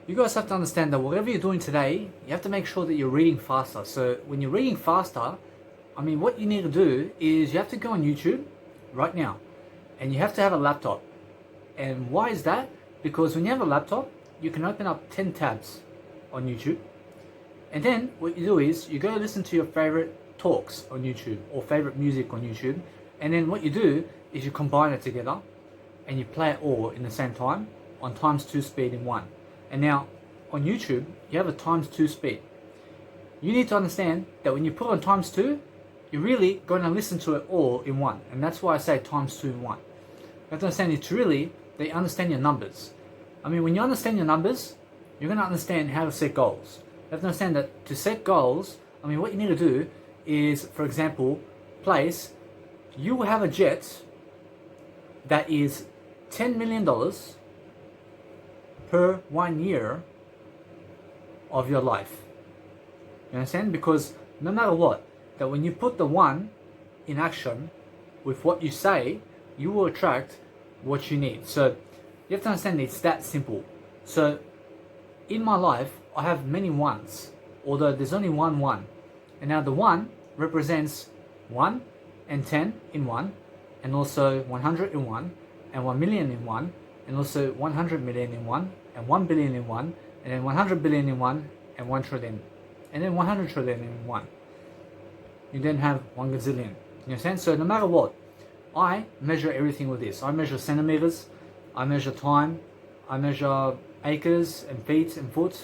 you guys have to understand that whatever you're doing today, you have to make sure that you're reading faster. So when you're reading faster, what you need to do is you have to go on YouTube right now, and you have to have a laptop. And why is that? Because when you have a laptop, you can open up 10 tabs on YouTube, and then what you do is you go listen to your favorite talks on YouTube or favorite music on YouTube, and then what you do is you combine it together and you play it all in the same time on ×2 speed in one. And now on YouTube, you have a ×2 speed. You need to understand that when you put on ×2, you're really going to listen to it all in one. And that's why I say ×2 in one. You have to understand it's really that you understand your numbers. When you understand your numbers, you're going to understand how to set goals. You have to understand that to set goals, what you need to do is, for example, you will have a jet that is $10 million per 1 year of your life. You understand? Because no matter what, that when you put the one in action with what you say, you will attract what you need. So you have to understand it's that simple. So in my life, I have many ones, although there's only one one. And now the one represents 1 and 10 in one, and also 100 in one, and 1 million in one, and also 100 million in one, and 1 billion in one, and then 100 billion in one, and 1 trillion, and then 100 trillion in one. You then have 1 gazillion. You understand? So no matter what, I measure everything with this. I measure centimeters, I measure time, I measure acres and feet and foot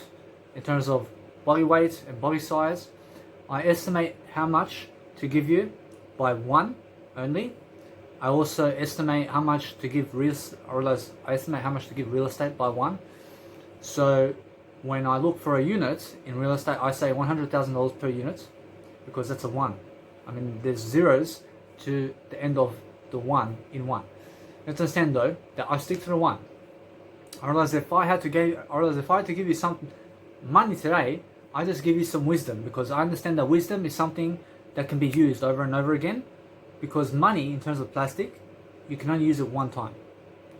in terms of body weight and body size. I estimate how much to give you by one only. I also estimate how much to give real estate by one. So when I look for a unit in real estate, I say $100,000 per unit, because that's a one. There's zeros to the end of the one in one. You have to understand though that I stick to the one. I realize if I had to give you some money today, I just give you some wisdom, because I understand that wisdom is something that can be used over and over again. Because money, in terms of plastic, you can only use it one time.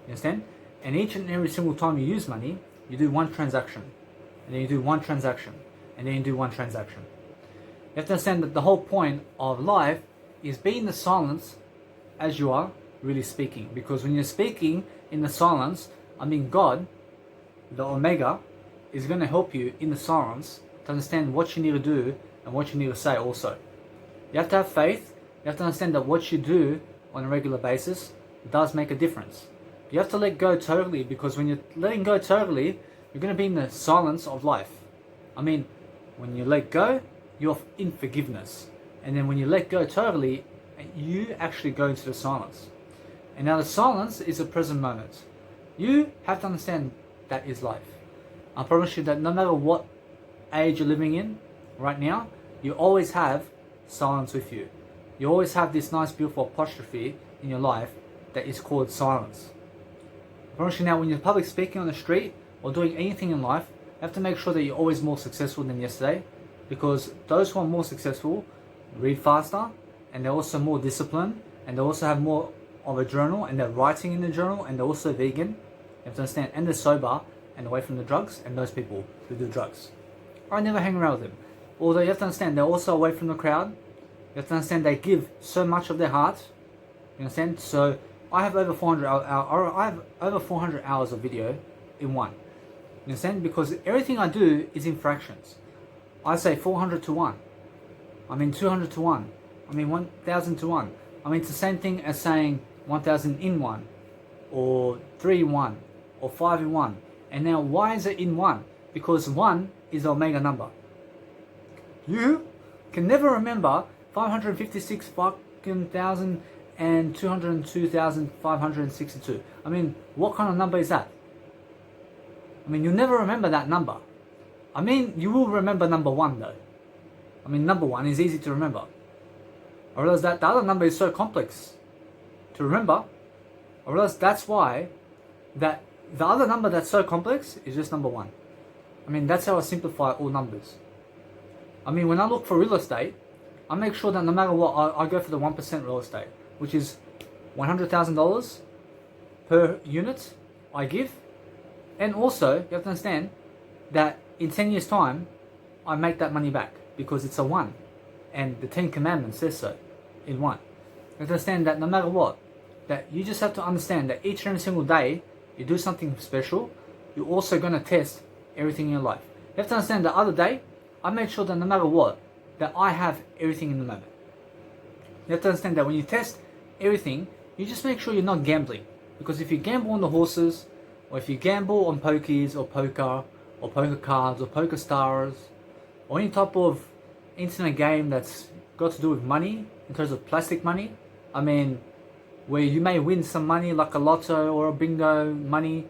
You understand? And each and every single time you use money, you do one transaction, and then you do one transaction, and then you do one transaction. You have to understand that the whole point of life is be in the silence as you are really speaking. Because when you're speaking in the silence, God, the Omega, is going to help you in the silence to understand what you need to do and what you need to say also. You have to have faith. You have to understand that what you do on a regular basis does make a difference. You have to let go totally, because when you're letting go totally, you're going to be in the silence of life. When you let go, you're in forgiveness. And then when you let go totally, you actually go into the silence. And now the silence is a present moment. You have to understand that is life. I promise you that no matter what age you're living in right now, you always have silence with you. You always have this nice beautiful apostrophe in your life that is called silence. I promise you now, when you're public speaking on the street or doing anything in life, you have to make sure that you're always more successful than yesterday, because those who are more successful read faster, and they're also more disciplined, and they also have more of a journal, and they're writing in the journal, and they're also vegan. You have to understand, and they're sober and away from the drugs, and those people who do drugs, I never hang around with them. Although you have to understand, they're also away from the crowd. You have to understand they give so much of their heart. You understand? So I have over 400 hours of video in one. You understand? Because everything I do is in fractions. I say 400 to 1. 200 to 1. 1,000 to 1. It's the same thing as saying 1,000 in 1, or 3 in 1, or 5 in 1. And now why is it in 1? Because 1 is the omega number. You can never remember 556 fucking thousand and 202,562. What kind of number is that? You'll never remember that number. You will remember number 1 though. Number 1 is easy to remember. I realize that the other number is so complex to remember. I realize that's why that the other number that's so complex is just number 1. That's how I simplify all numbers. When I look for real estate, I make sure that no matter what, I go for the 1% real estate, which is $100,000 per unit I give. And also, you have to understand, that in 10 years' time, I make that money back because it's a one. And the 10 Commandments says so in one. You have to understand that no matter what, that you just have to understand that each and every single day you do something special, you're also going to test everything in your life. You have to understand the other day, I made sure that no matter what, that I have everything in the moment. You have to understand that when you test everything, you just make sure you're not gambling. Because if you gamble on the horses, or if you gamble on pokies or poker cards or poker stars, or any type of internet game that's got to do with money, in terms of plastic money, I mean, where you may win some money like a lotto or a bingo money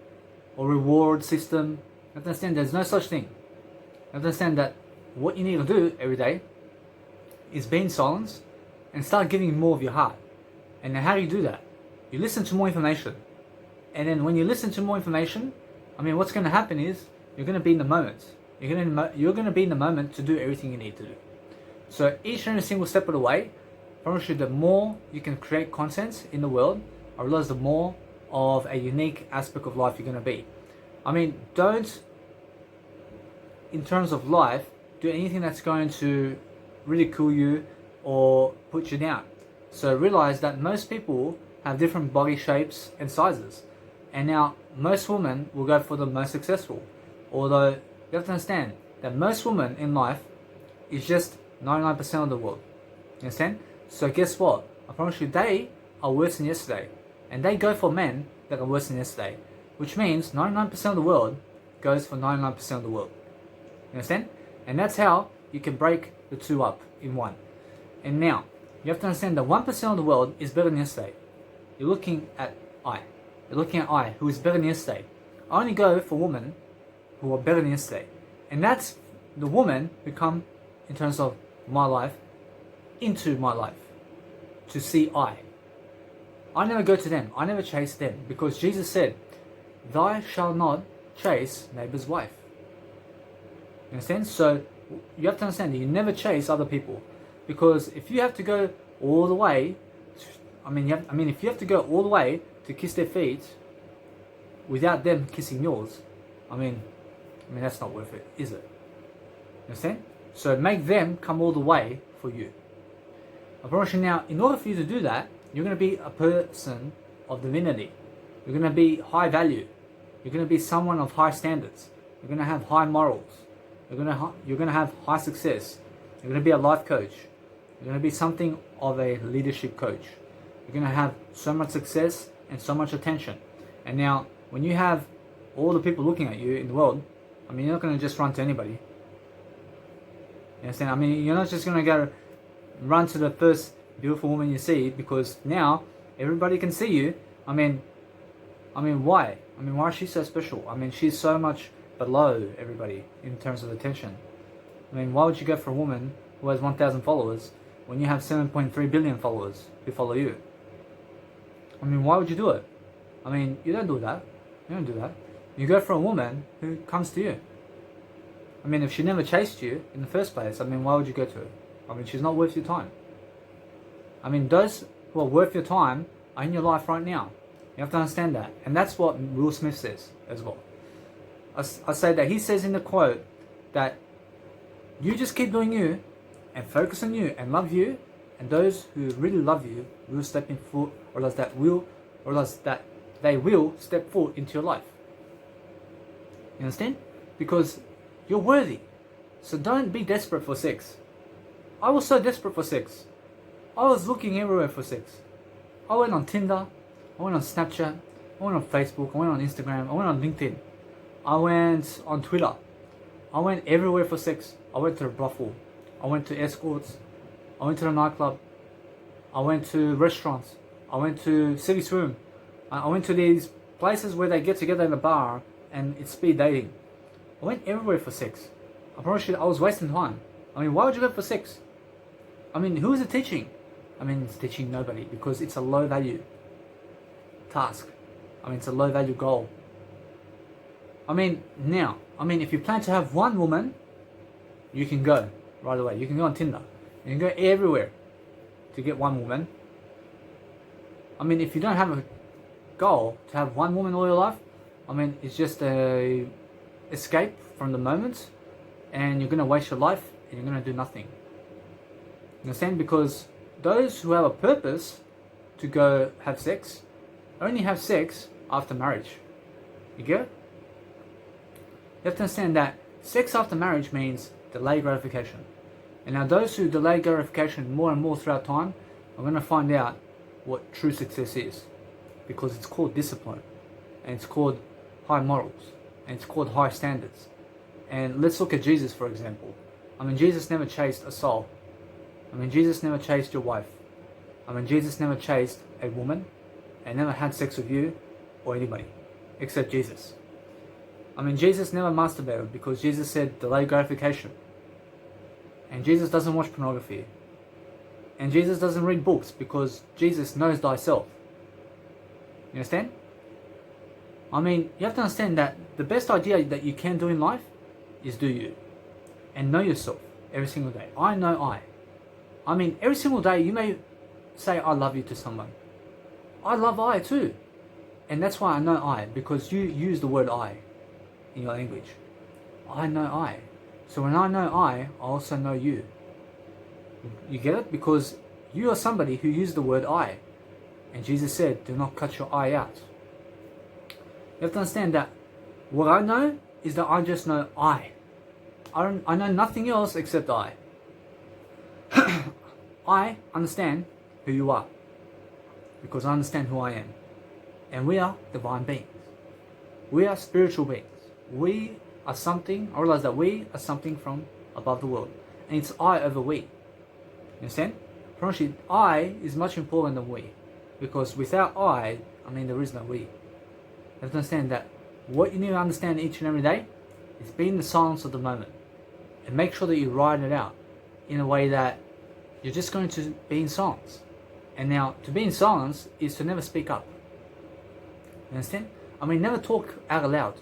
or reward system, you have to understand there's no such thing. You have to understand that what you need to do every day is be in silence and start giving more of your heart. And then how do you do that? You listen to more information. And then when you listen to more information, I mean, what's going to happen is you're going to be in the moment. You're going to be in the moment to do everything you need to do. So each and every single step of the way, I promise you, the more you can create content in the world, I realize the more of a unique aspect of life you're going to be. I mean, don't, in terms of life, do anything that's going to ridicule you or put you down. So realize that most people have different body shapes and sizes. And now, most women will go for the most successful. Although, you have to understand that most women in life is just 99% of the world. You understand? So guess what? I promise you, they are worse than yesterday. And they go for men that are worse than yesterday. Which means 99% of the world goes for 99% of the world. You understand? And that's how you can break the two up in one. And now, you have to understand that 1% of the world is better than yesterday. You're looking at I. You're looking at I, who is better than yesterday. I only go for women who are better than yesterday. And that's the woman who come, in terms of my life, into my life. To see I. I never go to them. I never chase them. Because Jesus said, "Thou shalt not chase neighbor's wife." You understand? So, you have to understand that you never chase other people. Because if you have to go all the way, if you have to go all the way to kiss their feet without them kissing yours, I mean that's not worth it, is it? You understand? So make them come all the way for you. I promise you now, in order for you to do that, you're going to be a person of divinity. You're going to be high value. You're going to be someone of high standards. You're going to have high morals. You're going to have high success. You're going to be a life coach. You're going to be something of a leadership coach. You're going to have so much success and so much attention. And now, when you have all the people looking at you in the world, I mean, you're not going to just run to anybody. You understand? I mean, you're not just going to go run to the first beautiful woman you see, because now everybody can see you. I mean, why? I mean, why is she so special? I mean, she's so much below everybody in terms of attention. I mean, why would you go for a woman who has 1,000 followers when you have 7.3 billion followers who follow you? I mean, why would you do it? I mean, you don't do that. You don't do that. You go for a woman who comes to you. I mean, if she never chased you in the first place, I mean, why would you go to her? I mean, she's not worth your time. I mean, those who are worth your time are in your life right now. You have to understand that. And that's what Will Smith says as well. I say that he says in the quote that you just keep doing you and focus on you and love you, and those who really love you will step in foot, or else that they will step forward into your life. You understand? Because you're worthy. So don't be desperate for sex. I was so desperate for sex. I was looking everywhere for sex. I went on Tinder, I went on Snapchat, I went on Facebook, I went on Instagram, I went on LinkedIn, I went on Twitter. I went everywhere for sex. I went to a brothel. I went to escorts. I went to the nightclub. I went to restaurants. I went to City Swim. I went to these places where they get together in a bar and it's speed dating. I went everywhere for sex. I promise you, I was wasting time. I mean, why would you go for sex? I mean, who is it teaching? I mean, it's teaching nobody, because it's a low value task. I mean, it's a low value goal. I mean, if you plan to have one woman, you can go right away. You can go on Tinder. You can go everywhere to get one woman. I mean, if you don't have a goal to have one woman all your life, I mean, it's escape from the moment, and you're going to waste your life and you're going to do nothing. You understand? Because those who have a purpose to go have sex only have sex after marriage. You get it? You have to understand that sex after marriage means delayed gratification. And now those who delay gratification more and more throughout time are going to find out what true success is. Because it's called discipline. And it's called high morals. And it's called high standards. And let's look at Jesus, for example. I mean, Jesus never chased a soul. I mean, Jesus never chased your wife. I mean, Jesus never chased a woman and never had sex with you or anybody except Jesus. I mean, Jesus never masturbated because Jesus said delay gratification. And Jesus doesn't watch pornography. And Jesus doesn't read books because Jesus knows thyself. You understand? I mean, you have to understand that the best idea that you can do in life is do you. And know yourself every single day. I know I. I mean, every single day you may say I love you to someone. I love I too. And that's why I know I, because you use the word I in your language. I know I. So when I know I also know you. You get it? Because you are somebody who used the word I. And Jesus said, do not cut your eye out. You have to understand that what I know is that I just know I. I know nothing else except I. I understand who you are. Because I understand who I am. And we are divine beings. We are spiritual beings. We are something, I realize that we are something from above the world. And it's I over we. You understand? Actually, I is much important than we. Because without I mean, there is no we. You have to understand that what you need to understand each and every day is be in the silence of the moment. And make sure that you ride it out in a way that you're just going to be in silence. And now, to be in silence is to never speak up. You understand? I mean, never talk out loud.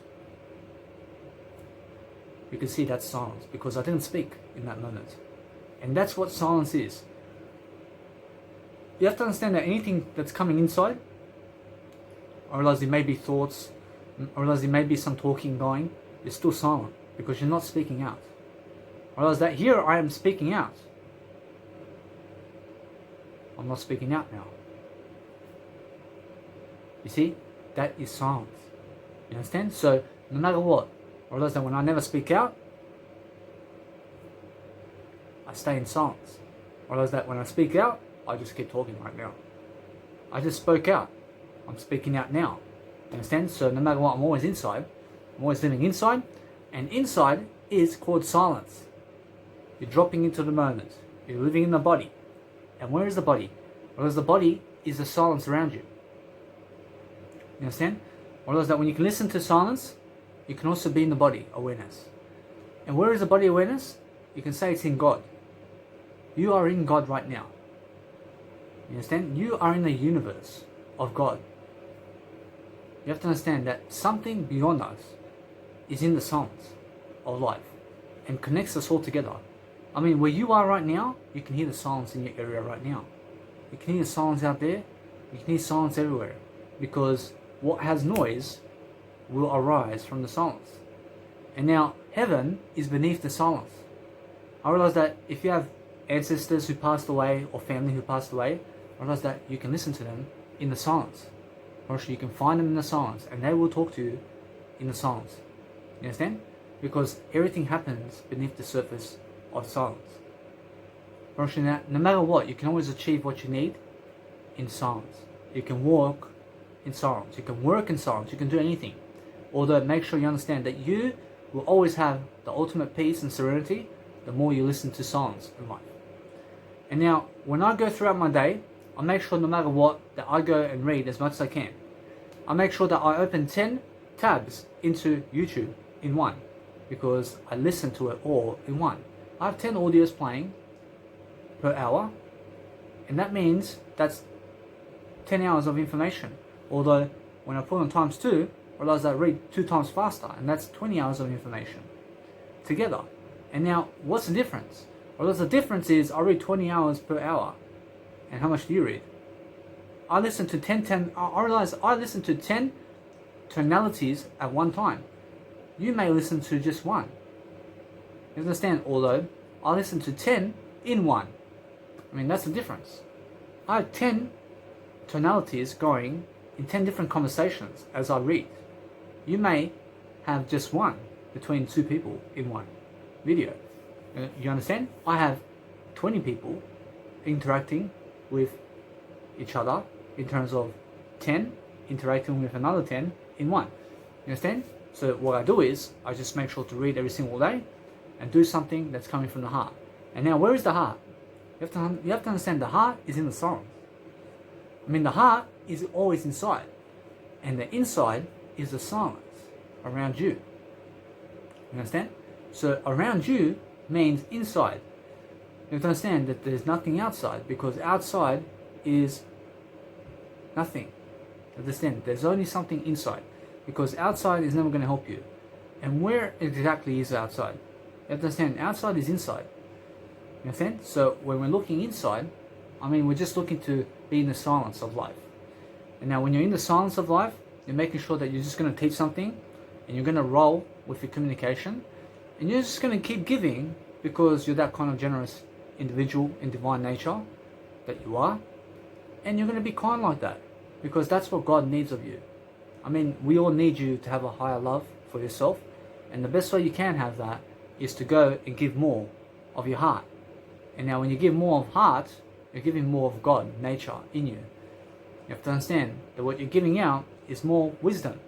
You can see that's silence because I didn't speak in that moment. And that's what silence is. You have to understand that anything that's coming inside, I realize there may be thoughts, I realize there may be some talking going, you're still silent because you're not speaking out. I realize that here I am speaking out. I'm not speaking out now. You see? That is silence. You understand? So, no matter what, I realize that when I never speak out, I stay in silence. I realize that when I speak out, I just keep talking right now. I just spoke out. I'm speaking out now. You understand? So, no matter what, I'm always inside. I'm always living inside. And inside is called silence. You're dropping into the moment. You're living in the body. And where is the body? Because the body is the silence around you. You understand? Realize that when you can listen to silence, you can also be in the body awareness. And where is the body awareness? You can say it's in God. You are in God right now. You understand? You are in the universe of God. You have to understand that something beyond us is in the silence of life and connects us all together. I mean, where you are right now, you can hear the silence in your area right now. You can hear silence out there. You can hear silence everywhere. Because what has noise will arise from the silence. And now, heaven is beneath the silence. I realize that if you have ancestors who passed away or family who passed away, I realize that you can listen to them in the silence. Or you can find them in the silence and they will talk to you in the silence. You understand? Because everything happens beneath the surface of silence. No matter what, you can always achieve what you need in silence. You can walk in silence. You can work in silence. You can do anything. Although make sure you understand that you will always have the ultimate peace and serenity the more you listen to silence in life. And now, when I go throughout my day, I make sure no matter what that I go and read as much as I can. I make sure that I open 10 tabs into YouTube in one because I listen to it all in one. I have 10 audios playing per hour, and that means that's 10 hours of information. Although when I put on times 2, I realize I read 2 times faster, and that's 20 hours of information together. And now, what's the difference? Well, the difference is I read 20 hours per hour. And how much do you read? I listen to I realize I listen to 10 tonalities at one time. you may listen to just one. You understand? Although I listen to 10 in one. I mean, that's the difference. I have 10 tonalities going in 10 different conversations as I read. You may have just one between two people in one video. You understand? I have 20 people interacting with each other in terms of 10 interacting with another 10 in one. You understand? So what I do is I just make sure to read every single day and do something that's coming from the heart. And now, where is the heart? You have to understand the heart is in the silence. I mean, the heart is always inside, and the inside is the silence around you. You understand? So around you means inside. You have to understand that there's nothing outside, because outside is nothing. Understand? There's only something inside, because outside is never going to help you. And where exactly is outside? You have to understand, outside is inside. You understand? So when we're looking inside, I mean, we're just looking to be in the silence of life. And now when you're in the silence of life, you're making sure that you're just going to teach something, and you're going to roll with your communication, and you're just going to keep giving because you're that kind of generous individual in divine nature that you are. And you're going to be kind like that because that's what God needs of you. I mean, we all need you to have a higher love for yourself, and the best way you can have that is to go and give more of your heart. And now when you give more of heart, you're giving more of God, nature in you. You have to understand that what you're giving out is more wisdom,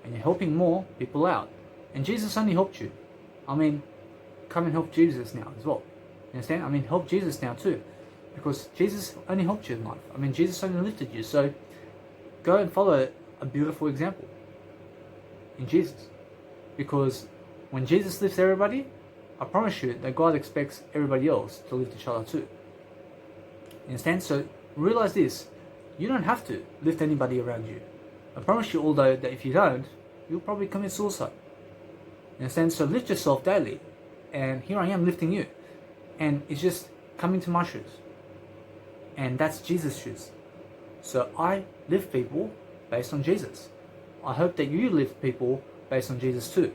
and you're helping more people out. And Jesus only helped you. I mean, come and help Jesus now as well. You understand? I mean, help Jesus now too, because Jesus only helped you in life. I mean, Jesus only lifted you. So go and follow a beautiful example in Jesus, because when Jesus lifts everybody, I promise you that God expects everybody else to lift each other too. You understand? So realize this: you don't have to lift anybody around you. I promise you, although, that if you don't, you'll probably commit suicide. You understand? So lift yourself daily, and here I am lifting you, and it's just coming to my shoes, and that's Jesus' shoes. So I lift people based on Jesus. I hope that you lift people based on Jesus too,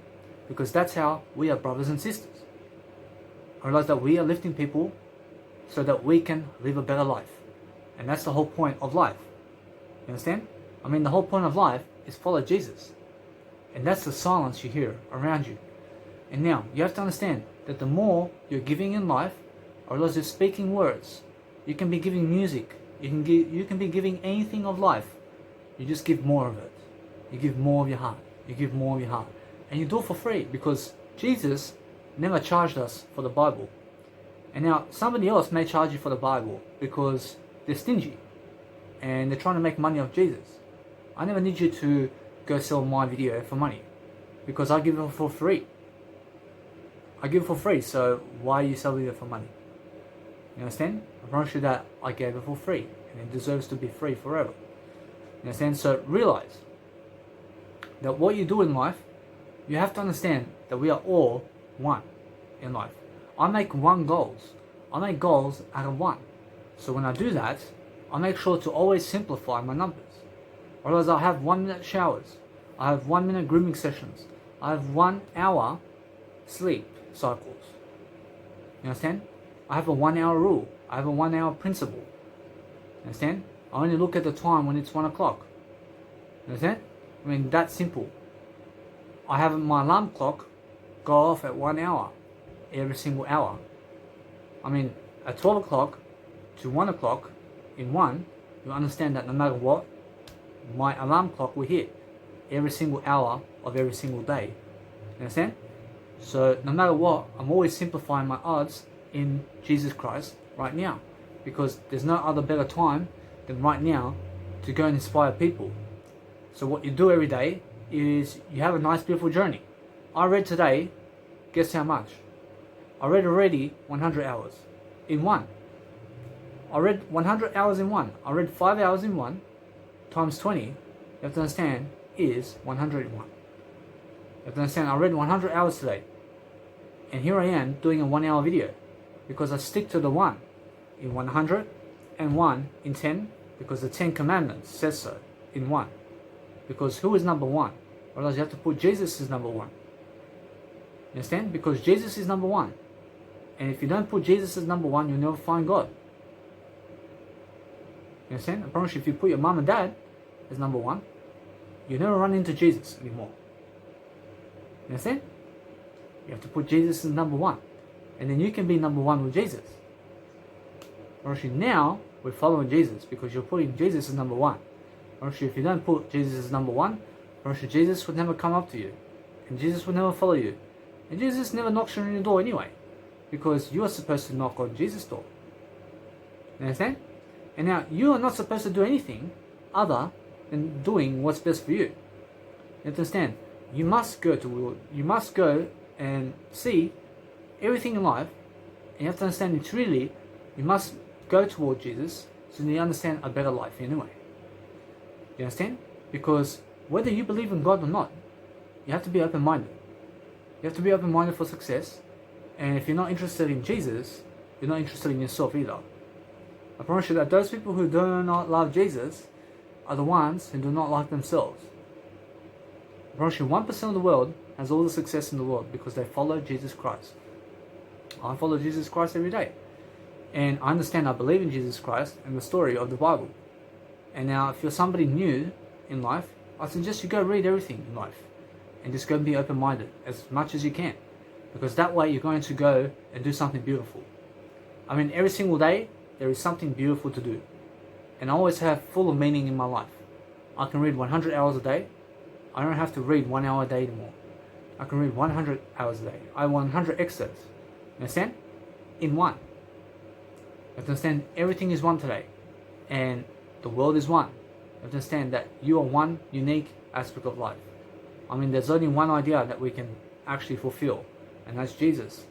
because that's how we are brothers and sisters. I realize that we are lifting people so that we can live a better life, and that's the whole point of life. You understand? I mean, the whole point of life is follow Jesus, and that's the silence you hear around you. And now you have to understand that the more you're giving in life, or as you're speaking words, you can be giving music, you can be giving anything of life. You just give more of it. You give more of your heart. You give more of your heart, and you do it for free, because Jesus never charged us for the Bible. And now somebody else may charge you for the Bible because they're stingy and they're trying to make money off Jesus. I never need you to go sell my video for money, because I give it for free. I give it for free, so why are you selling it for money? You understand? I promise you that I gave it for free, and it deserves to be free forever. You understand? So realize that what you do in life, you have to understand that we are all one in life. I make one goals. I make goals out of one. So when I do that, I make sure to always simplify my numbers. Otherwise, I have 1 minute showers. I have 1 minute grooming sessions. I have 1 hour sleep cycles. You understand? I have a 1 hour rule. I have a 1 hour principle. You understand? I only look at the time when it's 1 o'clock. You understand? I mean, that's simple. I have my alarm clock go off at 1 hour, every single hour. I mean, at 12 o'clock to 1 o'clock in one, you understand that no matter what, my alarm clock will hit every single hour of every single day. You understand? So no matter what, I'm always simplifying my odds in Jesus Christ right now, because there's no other better time than right now to go and inspire people. So what you do every day is you have a nice beautiful journey. I read today, guess how much? I read already 100 hours in one. I read 100 hours in one. I read 5 hours in one, times 20, you have to understand, is 101. You have to understand, I read 100 hours today. And here I am doing a 1 hour video, because I stick to the one in 100 and one in 10, because the 10 commandments says so in one. Because who is number one? Otherwise you have to put Jesus as number one. understand? Because Jesus is number one. And if you don't put Jesus as number one, you'll never find God. You understand? I promise you, if you put your mom and dad as number one, you never run into Jesus anymore. You understand? You have to put Jesus as number one. And then you can be number one with Jesus. Actually, now we're following Jesus because you're putting Jesus as number one. Actually, if you don't put Jesus as number one, actually Jesus would never come up to you. And Jesus would never follow you. And Jesus never knocks on your door anyway. Because you are supposed to knock on Jesus' door. You understand? And now you are not supposed to do anything other than doing what's best for you. You understand? You must go and see everything in life, and you have to understand it's really, you must go toward Jesus so that you understand a better life anyway. You understand? Because whether you believe in God or not, you have to be open-minded. You have to be open-minded for success, and if you're not interested in Jesus, you're not interested in yourself either. I promise you that those people who do not love Jesus are the ones who do not like themselves. I promise you 1% of the world has all the success in the world because they follow Jesus Christ. I follow Jesus Christ every day. And I understand, I believe in Jesus Christ and the story of the Bible. And now if you're somebody new in life, I suggest you go read everything in life. And just go and be open-minded as much as you can. Because that way you're going to go and do something beautiful. I mean, every single day, there is something beautiful to do. And I always have full of meaning in my life. I can read 100 hours a day. I don't have to read 1 hour a day anymore. I can read 100 hours a day. I have 100 excerpts. You understand? In one. You have to understand everything is one today. And the world is one. You have to understand that you are one unique aspect of life. I mean, there's only one idea that we can actually fulfill. And that's Jesus.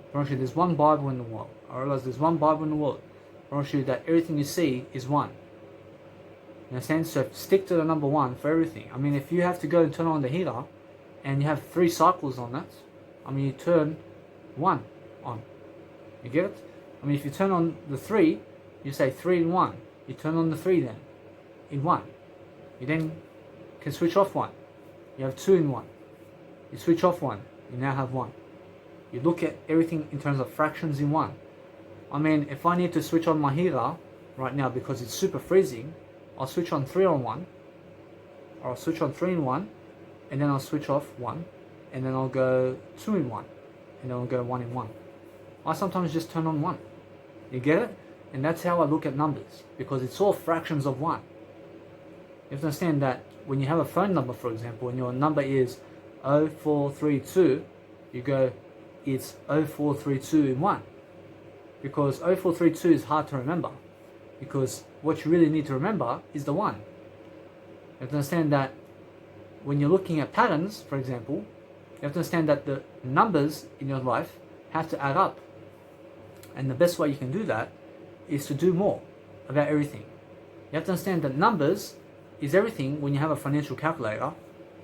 I promise you there's one Bible in the world. I realize there's one Bible in the world. I promise you that everything you see is one. You understand? So stick to the number one for everything. I mean, if you have to go and turn on the heater and you have 3 cycles on that, I mean, you turn 1 on. You get it? I mean, if you turn on the 3, you say 3 in 1. You turn on the 3 then, in 1. You then can switch off 1. You have 2 in 1. You switch off 1. You now have 1. You look at everything in terms of fractions in 1. I mean, if I need to switch on my heater right now because it's super freezing, I'll switch on 3 on 1, or I'll switch on 3 in 1, and then I'll switch off 1, and then I'll go 2 in 1, and then I'll go 1 in 1. I sometimes just turn on 1. You get it? And that's how I look at numbers, because it's all fractions of 1. You have to understand that when you have a phone number, for example, and your number is 0432, you go, it's 0432 in 1. Because 0432 is hard to remember. Because what you really need to remember is the 1. You have to understand that when you're looking at patterns, for example, you have to understand that the numbers in your life have to add up. And the best way you can do that is to do more about everything. You have to understand that numbers is everything when you have a financial calculator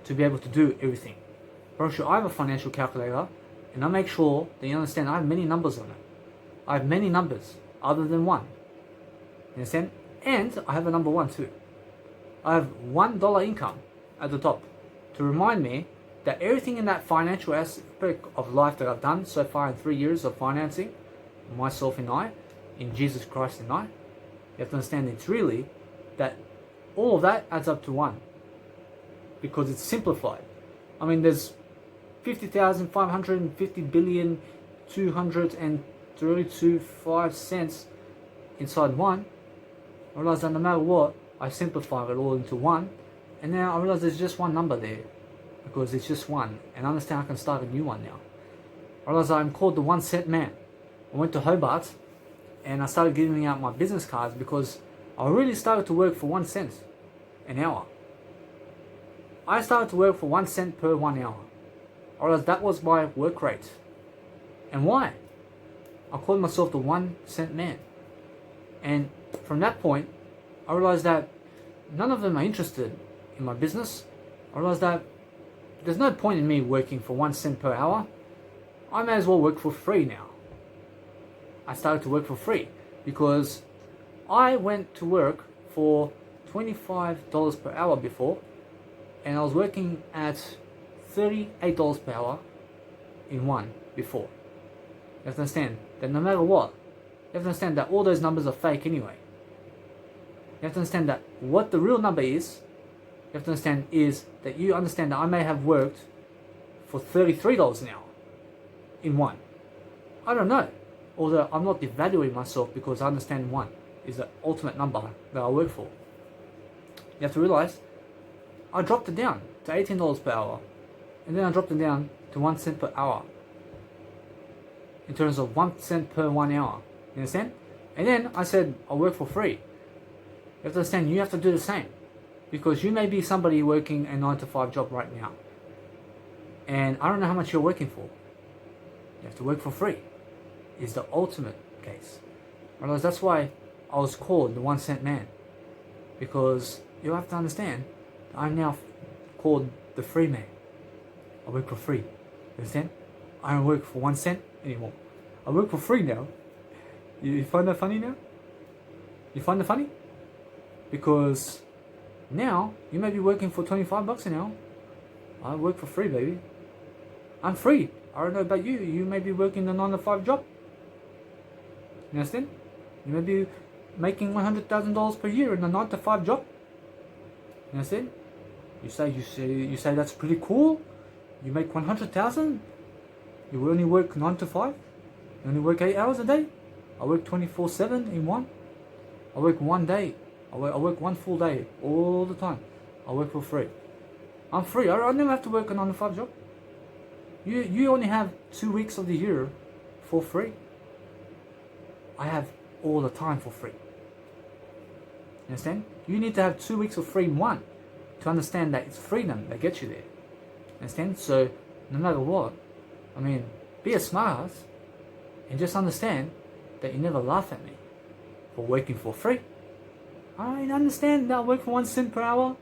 to be able to do everything. For sure, I have a financial calculator, and I make sure that you understand I have many numbers on it. I have many numbers other than 1. You understand? And I have a number 1 too. I have $1 income at the top to remind me that everything in that financial aspect of life that I've done so far in 3 years of financing, myself and I, in Jesus Christ and I, you have to understand it's really that all of that adds up to 1. Because it's simplified. I mean, there's 50,550 billion 232.5 cents inside 1. I realize that no matter what, I simplify it all into 1, and now I realize there's just one number there, because it's just 1, and I understand I can start a new one now. I realize I'm called the 1 cent man. I went to Hobart, and I started giving out my business cards because I really started to work for 1 cent an hour. I started to work for 1 cent per 1 hour. I realized that was my work rate. And why? I called myself the 1 cent man. And from that point, I realized that none of them are interested in my business. I realized that there's no point in me working for 1 cent per hour. I may as well work for free now. I started to work for free because I went to work for $25 per hour before, and I was working at $38 per hour, in one before. You have to understand that no matter what, you have to understand that all those numbers are fake anyway. You have to understand that what the real number is, you have to understand is that you understand that I may have worked for $33 an hour in one. I don't know. Although I'm not devaluing myself because I understand one is the ultimate number that I work for. You have to realize I dropped it down to $18 per hour, and then I dropped it down to 1 cent per hour in terms of 1 cent per 1 hour. You understand? And then I said I'll work for free. You have to understand you have to do the same, because you may be somebody working a 9 to 5 job right now, and I don't know how much you're working for. You have to work for free. Is the ultimate case. Otherwise, that's why I was called the 1 cent man, because you have to understand that I'm now called the free man. I work for free. You understand? I don't work for 1 cent anymore. I work for free now. You find that funny now? You find it funny? Because now you may be working for $25 an hour. I work for free, baby. I'm free. I don't know about you. You may be working a 9 to 5 job. You understand? You may be making $100,000 per year in a 9 to 5 job. You understand? You say that's pretty cool. You make 100,000. You only work 9 to 5. You only work 8 hours a day. I work 24/7 in one. I work one day. I work one full day all the time. I work for free. I'm free. I never have to work a 9 to 5 job. You only have 2 weeks of the year for free. I have all the time for free. You understand? You need to have 2 weeks of free in one to understand that it's freedom that gets you there. Understand? So no matter what, I mean, be a smart ass and just understand that you never laugh at me for working for free. I understand that I work for 1 cent per hour.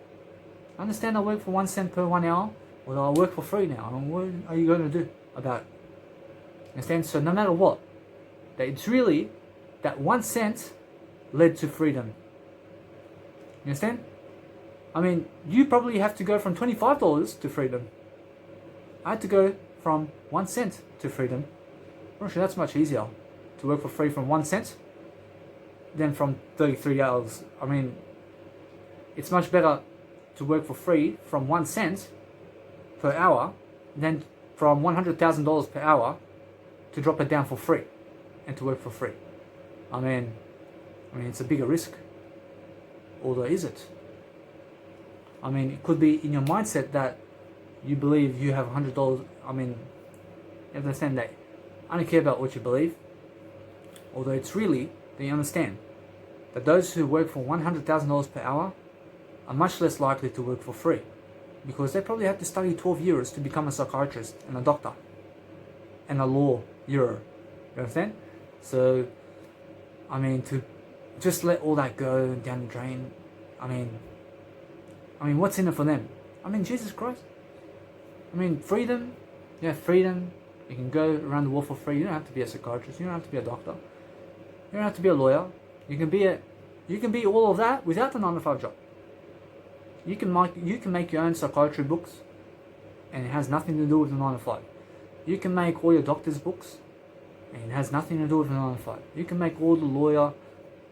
I understand I work for 1 cent per 1 hour. Although I work for free now. What are you going to do about it? Understand? So no matter what, that it's really that 1 cent led to freedom. You understand? I mean, you probably have to go from $25 to freedom. I had to go from 1 cent to freedom. I'm sure that's much easier to work for free from 1 cent than from 33 hours. I mean, it's much better to work for free from 1 cent per hour than from $100,000 per hour to drop it down for free and to work for free. I mean, it's a bigger risk. Although, is it? I mean, it could be in your mindset that you believe you have $100. I mean, you have to understand that I don't care about what you believe. Although it's really that you understand that those who work for $100,000 per hour are much less likely to work for free, because they probably have to study 12 years to become a psychiatrist and a doctor and a lawyer. You understand? So, I mean, to just let all that go down the drain, I mean, what's in it for them? I mean, Jesus Christ. I mean, freedom. Yeah, freedom. You can go around the world for free. You don't have to be a psychiatrist. You don't have to be a doctor. You don't have to be a lawyer. You can be all of that without the 9 to 5 job. You can make your own psychiatry books, and it has nothing to do with the 9 to 5. You can make all your doctor's books, and it has nothing to do with the 9 to 5. You can make all the lawyer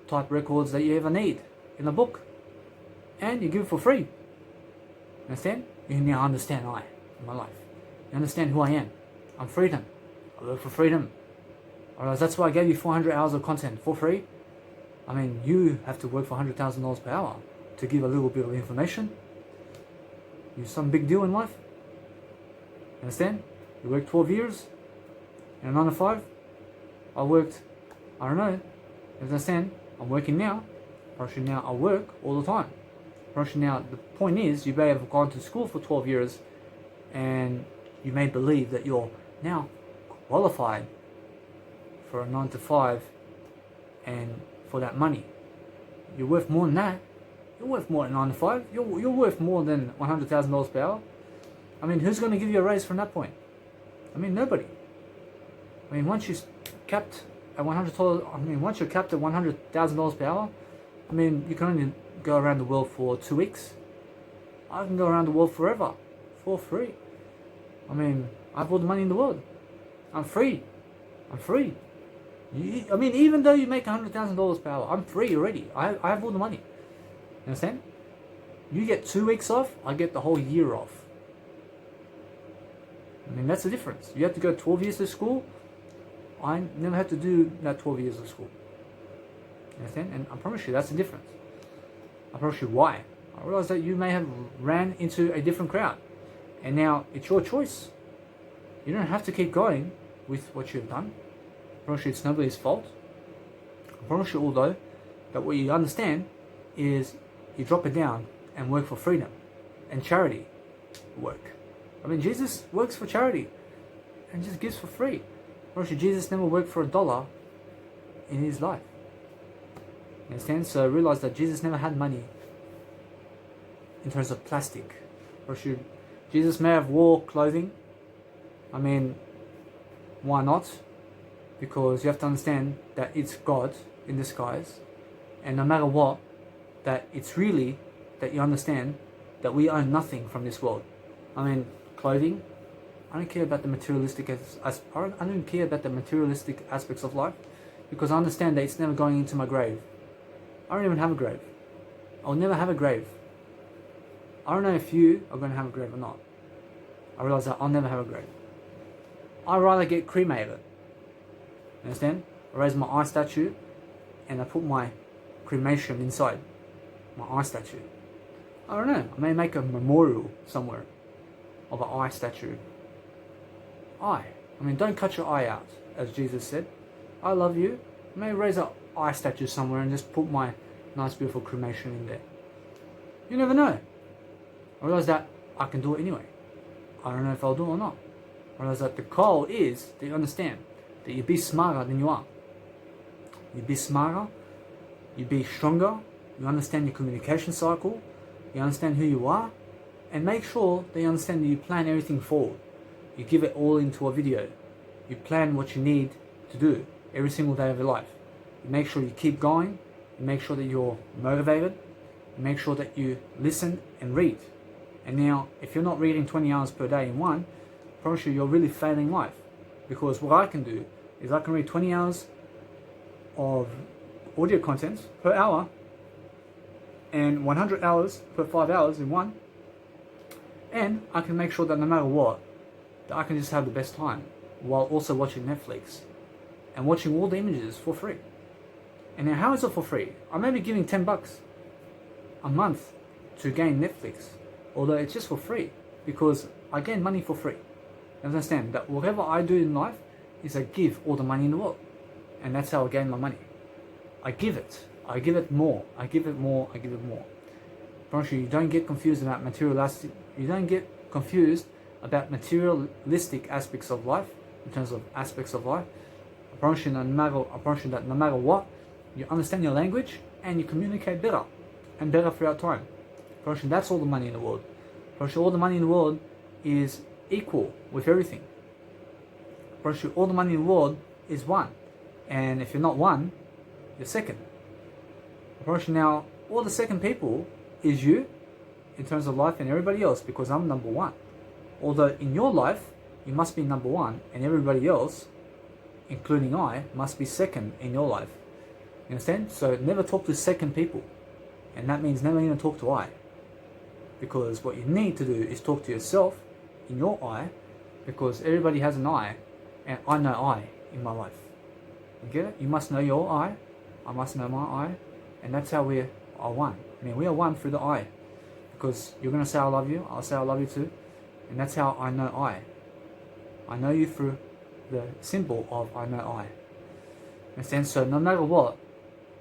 type records that you ever need in a book, and you give it for free. Understand? You now understand I in my life. You understand who I am. I'm freedom. I work for freedom. Otherwise, that's why I gave you 400 hours of content for free. I mean, you have to work for $100,000 per hour to give a little bit of information. You're some big deal in life. Understand? You worked 12 years in a 9 to 5. I worked, I don't know. You understand? I'm working now. Actually now I work all the time. Actually now the point is, you may have gone to school for 12 years and you may believe that you're now qualified for a 9 to 5 and for that money. You're worth more than that. You're worth more than 9 to 5. You're worth more than $100,000 per hour. I mean, who's going to give you a raise from that point? I mean, nobody. I mean, once you're capped at $100, I mean, once you're capped at $100,000 per hour, I mean, you can only go around the world for 2 weeks. I can go around the world forever, for free. I mean, I have all the money in the world. I'm free. I'm free. I mean, even though you make $100,000 per hour, I'm free already. I have all the money. You understand? You get 2 weeks off, I get the whole year off. I mean, that's the difference. You have to go 12 years to school. I never had to do that 12 years of school. You understand? And I promise you, that's the difference. I promise you why. I realize that you may have ran into a different crowd. And now it's your choice. You don't have to keep going with what you've done. I promise you it's nobody's fault. I promise you, although, that what you understand is you drop it down and work for freedom and charity work. I mean, Jesus works for charity and just gives for free. I promise you, Jesus never worked for $1 in his life. You understand? So realize that Jesus never had money in terms of plastic. I promise you, Jesus may have wore clothing. I mean, why not? Because you have to understand that it's God in disguise, and no matter what, that it's really that you understand that we own nothing from this world. I mean, clothing. I don't care about the materialistic. I don't care about the materialistic aspects of life, because I understand that it's never going into my grave. I don't even have a grave. I'll never have a grave. I don't know if you are going to have a grave or not. I realize that I'll never have a grave. I'd rather get cremated. You understand? I raise my eye statue and I put my cremation inside my eye statue. I don't know. I may make a memorial somewhere of an eye statue. I mean, don't cut your eye out, as Jesus said. I love you. I may raise an eye statue somewhere and just put my nice, beautiful cremation in there. You never know. I realize that I can do it anyway. I don't know if I'll do it or not. I realize that the call is that you understand that you be smarter than you are. You be smarter, you be stronger, you understand your communication cycle, you understand who you are, and make sure that you understand that you plan everything forward. You give it all into a video. You plan what you need to do every single day of your life. You make sure you keep going, you make sure that you're motivated, you make sure that you listen and read. And now, if you're not reading 20 hours per day in one, I promise you, you're really failing life. Because what I can do is I can read 20 hours of audio content per hour and 100 hours per 5 hours in one. And I can make sure that no matter what, that I can just have the best time while also watching Netflix and watching all the images for free. And now, how is it for free? I may be giving $10 a month to gain Netflix, although it's just for free because I gain money for free. Understand that whatever I do in life is I give all the money in the world, and that's how I gain my money. I give it more, I give it more. I promise you don't get confused about materialistic. You don't get confused about materialistic aspects of life in terms of aspects of life. I promise you that no matter what, you understand your language and you communicate better and better throughout time. I promise you that's all the money in the world. I promise you all the money in the world is equal with everything. I promise you all the money in the world is one, and if you're not one, you're second. I promise you now all the second people is you in terms of life and everybody else, because I'm number one. Although in your life you must be number one and everybody else, including I, must be second in your life. You understand? So never talk to second people, and that means never even talk to I, because what you need to do is talk to yourself in your I, because everybody has an I, and I know I in my life. You get it? You must know your I must know my I, and that's how we are one. I mean, we are one through the I, because you're going to say I love you, I'll say I love you too, and that's how I know I. I know you through the symbol of I know I. Understand? So no matter what,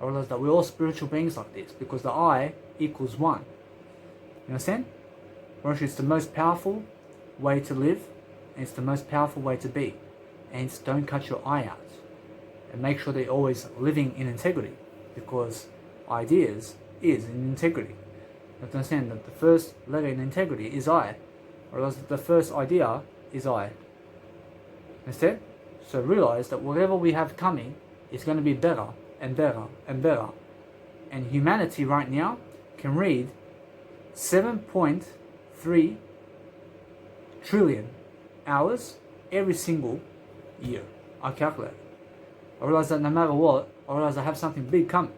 I realize that we're all spiritual beings like this, because the I equals one. You understand? It's the most powerful way to live, and it's the most powerful way to be. And it's don't cut your eye out, and make sure that you're always living in integrity, because ideas is in integrity. You have to understand that the first letter in integrity is I, or else the first idea is I. Understand? So realize that whatever we have coming is going to be better and better and better. And humanity right now can read 7.3 trillion hours every single year. I calculate. I realize that no matter what, I realize I have something big coming.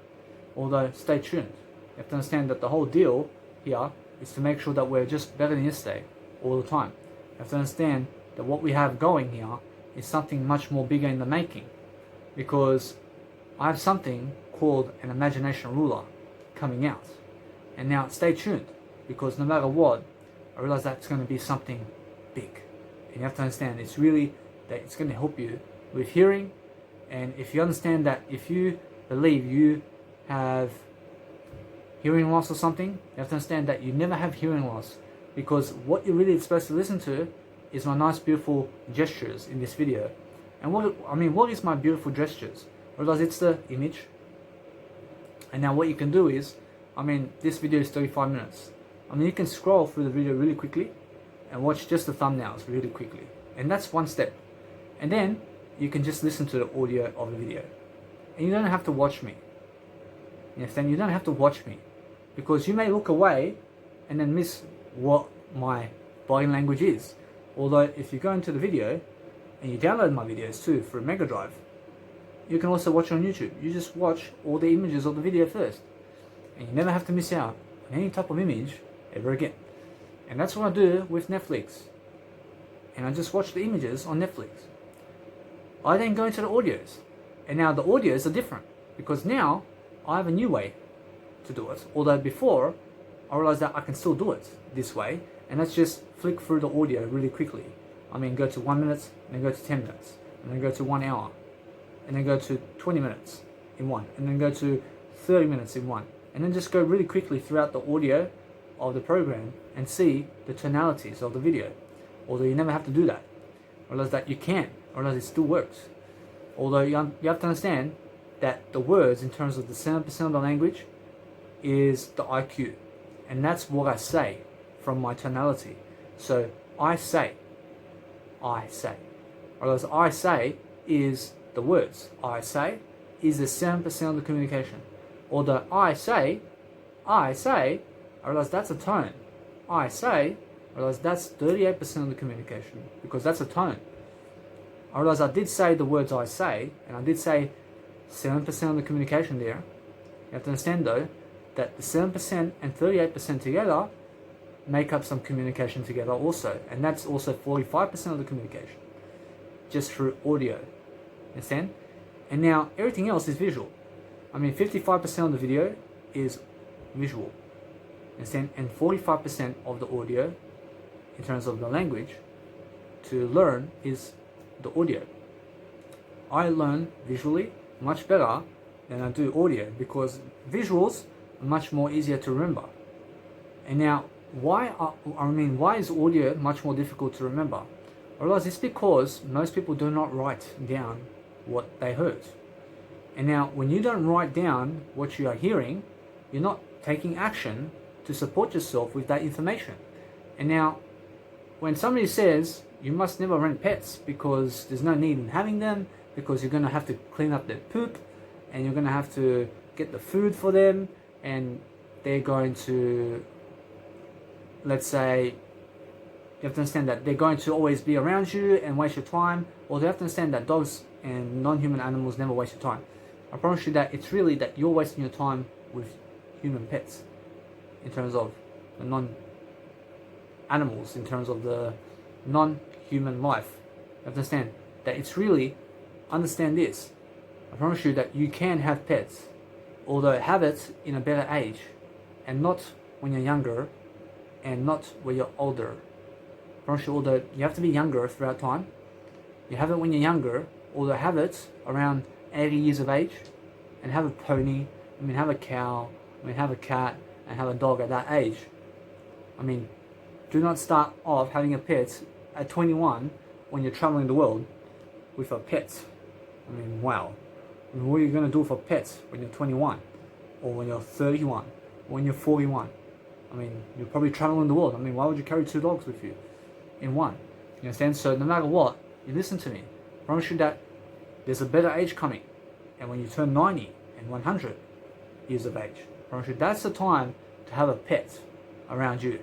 Although, stay tuned. You have to understand that the whole deal here is to make sure that we're just better than yesterday all the time. You have to understand that what we have going here is something much more bigger in the making. Because I have something called an imagination ruler coming out. And now, stay tuned. Because no matter what, I realize that's going to be something big. And you have to understand, it's really that it's going to help you with hearing. And if you understand that if you believe you have hearing loss or something, you have to understand that you never have hearing loss, because what you're really supposed to listen to is my nice beautiful gestures in this video. And what is my beautiful gestures? Realize it's the image. And now what you can do is, this video is 35 minutes. You can scroll through the video really quickly and watch just the thumbnails really quickly. And that's one step. And then you can just listen to the audio of the video. And you don't have to watch me. You understand? You don't have to watch me. Because you may look away and then miss what my body language is. Although if you go into the video and you download my videos too through Mega Drive, you can also watch on YouTube. You just watch all the images of the video first. And you never have to miss out on any type of image ever again. And that's what I do with Netflix. And I just watch the images on Netflix. I then go into the audios. And now the audios are different. Because now I have a new way to do it. Although before, I realized that I can still do it this way. And let's just flick through the audio really quickly. Go to 1 minute, and then go to 10 minutes. And then go to 1 hour. And then go to 20 minutes in one. And then go to 30 minutes in one. And then just go really quickly throughout the audio of the program and see the tonalities of the video. Although you never have to do that. Realize that you can. Realize it still works. Although you have to understand that the words in terms of the 7% of the language is the IQ. And that's what I say from my tonality. So I say. Realize I say is the words. I say is the 7% of the communication. Although I say, I realize that's a tone. I realize that's 38% of the communication, because that's a tone. I realize I did say the words I say, and I did say 7% of the communication there. You have to understand though, that the 7% and 38% together make up some communication together also. And that's also 45% of the communication, just through audio. Understand? And now everything else is visual. 55% of the video is visual. Understand? And 45% of the audio, in terms of the language, to learn is the audio. I learn visually much better than I do audio, because visuals are much more easier to remember. And now, why is audio much more difficult to remember? I realize it's because most people do not write down what they heard. And now, when you don't write down what you are hearing, you're not taking action to support yourself with that information. And now, when somebody says you must never rent pets because there's no need in having them, because you're going to have to clean up their poop, and you're going to have to get the food for them, and they're going to, let's say, you have to understand that they're going to always be around you and waste your time. Or you have to understand that dogs and non-human animals never waste your time. I promise you that it's really that you're wasting your time with human pets, in terms of the non-animals, in terms of the non-human life. You have to understand that it's really, understand this. I promise you that you can have pets, although have it in a better age, and not when you're younger, and not when you're older. I promise you, although you have to be younger throughout time, you have it when you're younger, although have it around 80 years of age, and have a pony, have a cow, have a cat, and have a dog at that age. Do not start off having a pet at 21 when you're traveling the world with a pet. Wow. What are you going to do for pets when you're 21? Or when you're 31? Or when you're 41? You're probably traveling the world. Why would you carry 2 dogs with you in one? You understand? So no matter what, you listen to me. I promise you that there's a better age coming. And when you turn 90 and 100 years of age, I promise you that's the time to have a pet around you.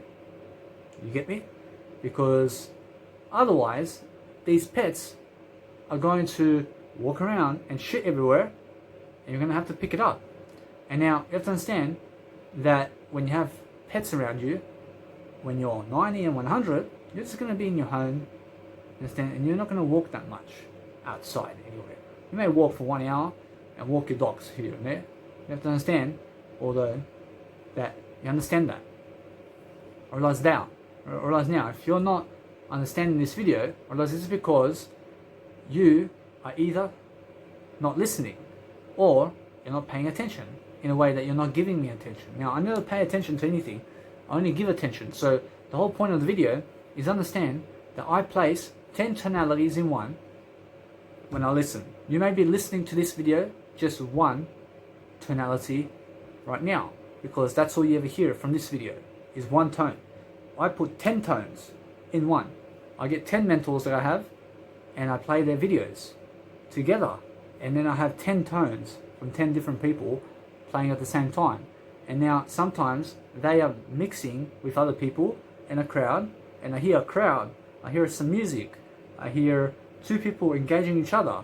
You get me? Because otherwise, these pets are going to walk around and shit everywhere, and you're going to have to pick it up. And now you have to understand that when you have pets around you, when you're 90 and 100, you're just going to be in your home, understand, and you're not going to walk that much outside anywhere. You may walk for 1 hour and walk your dogs here and there. You have to understand, although, that you understand that. I realize now, if you're not understanding this video, I realize this is because you are either not listening or you're not paying attention in a way that you're not giving me attention. Now, I never pay attention to anything. I only give attention. So the whole point of the video is understand that I place 10 tonalities in one when I listen. You may be listening to this video just one tonality right now, because that's all you ever hear from this video is one tone. I put 10 tones in one. I get 10 mentors that I have and I play their videos together, and then I have 10 tones from 10 different people playing at the same time. And now sometimes they are mixing with other people in a crowd, and I hear a crowd, I hear some music, I hear two people engaging each other,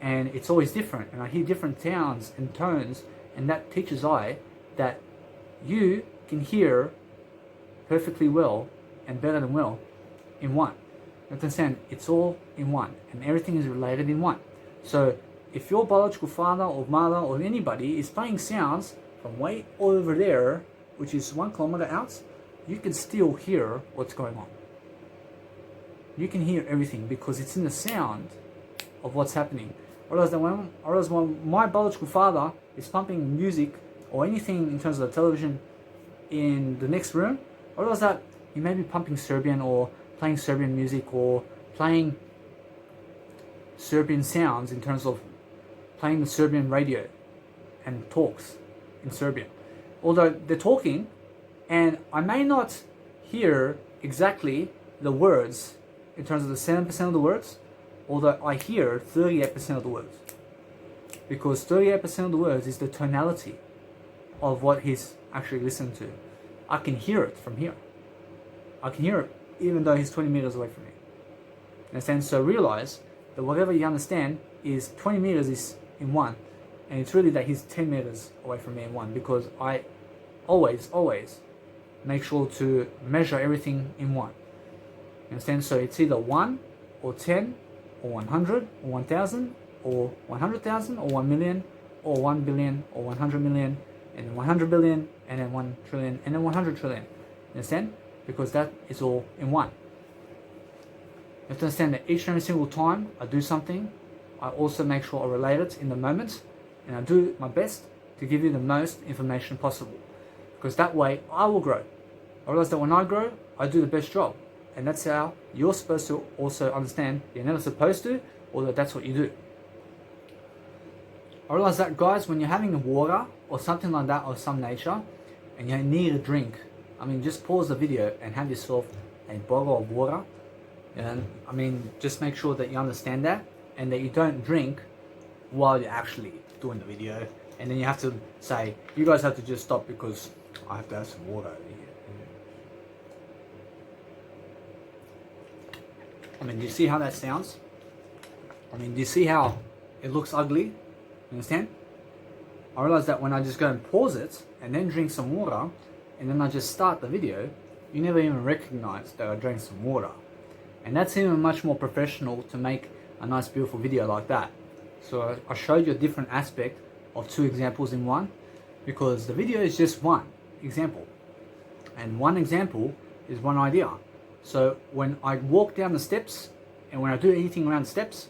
and it's always different, and I hear different sounds and tones, and that teaches I that you can hear perfectly well and better than well in one. You understand? It's all in one, and everything is related in one. So if your biological father or mother or anybody is playing sounds from way over there, which is 1 kilometer out, you can still hear what's going on. You can hear everything because it's in the sound of what's happening. Whereas when my biological father is pumping music or anything in terms of the television in the next room, I realize that he may be pumping Serbian or playing Serbian music or playing Serbian sounds in terms of playing the Serbian radio and talks in Serbian. Although they're talking, and I may not hear exactly the words in terms of the 7% of the words, although I hear 38% of the words. Because 38% of the words is the tonality of what he's actually listening to. I can hear it from here. I can hear it even though he's 20 meters away from me. Understand? So realize that whatever you understand is 20 meters is in one, and it's really that he's 10 meters away from me in one, because I always make sure to measure everything in one. Understand? So it's either 1 or 10 or 100 or 1,000 or 100,000 or 1 million or 1 billion or 100 million and then 100 billion and then 1 trillion and then 100 trillion. Understand? Because that is all in one. You have to understand that each and every single time I do something, I also make sure I relate it in the moment, and I do my best to give you the most information possible. Because that way I will grow. I realize that when I grow, I do the best job. And that's how you're supposed to also understand. You're never supposed to, although that's what you do. I realize that, guys, when you're having water or something like that of some nature, and you need a drink, I mean, just pause the video and have yourself a bottle of water. And I mean, just make sure that you understand that, and that you don't drink while you're actually doing the video. And then you have to say, you guys have to just stop because I have to have some water over here. I mean, do you see how that sounds? I mean, do you see how it looks ugly? You understand? I realize that when I just go and pause it and then drink some water and then I just start the video, you never even recognize that I drank some water. And that's even much more professional to make a nice beautiful video like that. So I showed you a different aspect of two examples in one, because the video is just one example. And one example is one idea. So when I walk down the steps and when I do anything around the steps,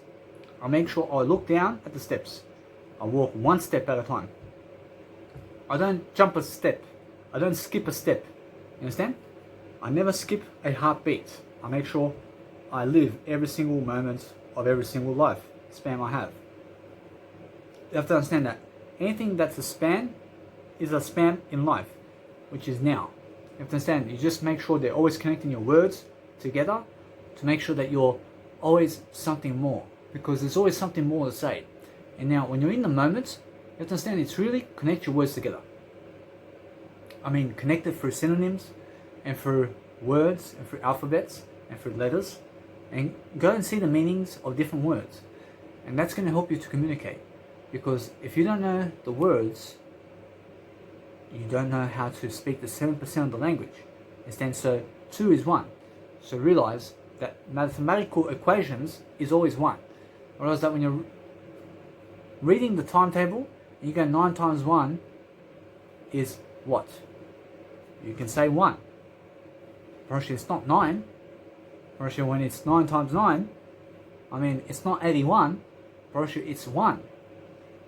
I make sure I look down at the steps. I walk one step at a time. I don't jump a step. I don't skip a step. You understand? I never skip a heartbeat. I make sure I live every single moment of every single life span I have. You have to understand that anything that's a span is a span in life, which is now. You have to understand, you just make sure they're always connecting your words together to make sure that you're always something more, because there's always something more to say. And now when you're in the moment, you have to understand it's really connect your words together. I mean, connect it through synonyms and through words and through alphabets and through letters. and go and see the meanings of different words. And that's going to help you to communicate. Because if you don't know the words, you don't know how to speak the 7% of the language. Understand? So 2 is 1. So realize that mathematical equations is always 1. Realize that when you're reading the timetable, you go 9 times 1 is what? You can say 1. Actually, it's not 9. Actually, when it's 9 times 9, it's not 81. Actually, it's 1.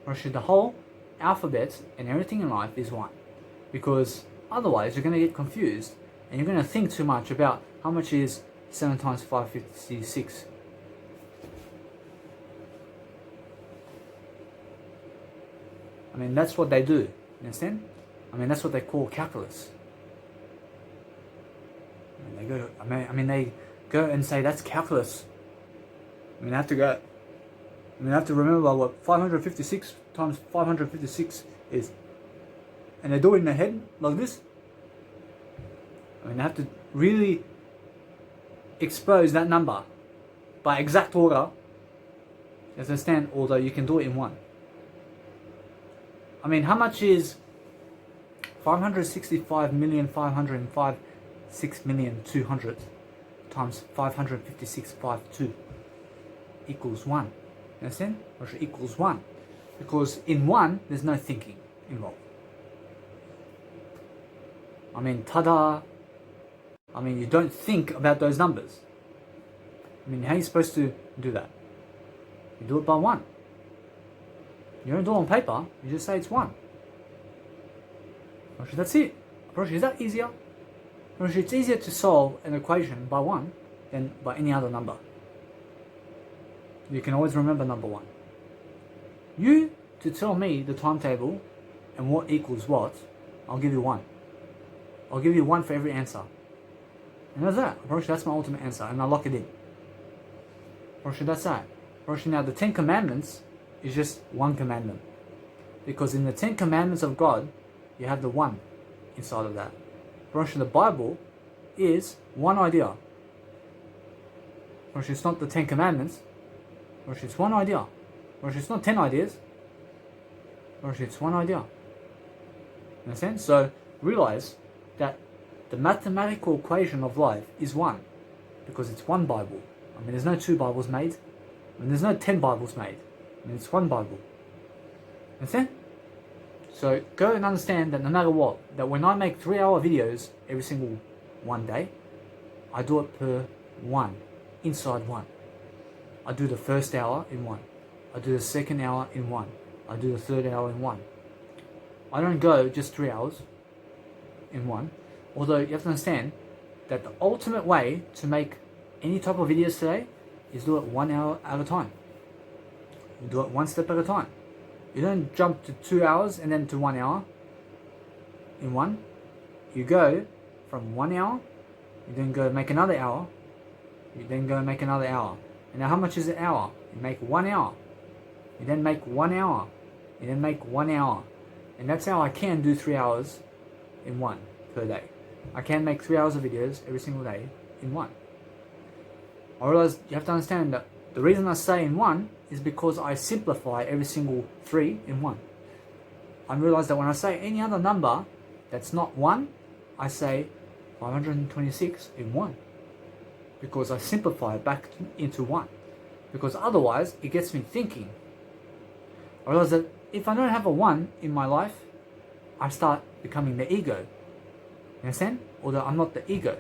Actually, the whole alphabet and everything in life is 1. Because otherwise, you're going to get confused and you're going to think too much about how much is 7 times 556. That's what they do. You understand? That's what they call calculus. They go and say that's calculus. They have to go. They have to remember what 556 times 556 is, and they do it in their head like this. They have to really expose that number by exact order. You understand? Although you can do it in 1. How much is 565,505,6,200,000 times 556,52 equals 1? You understand? Or equals 1. Because in 1, there's no thinking involved. Ta-da! You don't think about those numbers. How are you supposed to do that? You do it by 1. You don't do it on paper, you just say it's 1. That's it. Is that easier? It's easier to solve an equation by 1 than by any other number. You can always remember number 1. You to tell me the timetable and what equals what, I'll give you 1. I'll give you 1 for every answer. And that's that. That's my ultimate answer, and I lock it in. That's that. Now the 10 Commandments is just 1 commandment. Because in the 10 Commandments of God, you have the 1 inside of that. The Bible is 1 idea. It's not the 10 Commandments. It's 1 idea. It's not 10 ideas. It's 1 idea. Understand? So realize that the mathematical equation of life is 1. Because it's 1 Bible. There's no 2 Bibles made. There's no 10 Bibles made. It's 1 Bible. Understand? So go and understand that no matter what, that when I make 3-hour videos every single one day, I do it per 1, inside 1. I do the first hour in 1. I do the second hour in 1. I do the third hour in 1. I don't go just 3 hours in 1. Although you have to understand that the ultimate way to make any type of videos today is do it 1 hour at a time. You do it 1 step at a time. You don't jump to 2 hours and then to 1 hour in 1. You go from 1 hour, you then go make another hour, you then go make another hour. And now how much is an hour? You make 1 hour. You then make 1 hour. You then make 1 hour. And that's how I can do 3 hours in 1 per day. I can make 3 hours of videos every single day in 1. I realize you have to understand that the reason I say in 1 is because I simplify every single 3 in 1. I realize that when I say any other number that's not 1, I say 526 in 1. Because I simplify it back into 1. Because otherwise, it gets me thinking. I realize that if I don't have a 1 in my life, I start becoming the ego. You understand? Although I'm not the ego.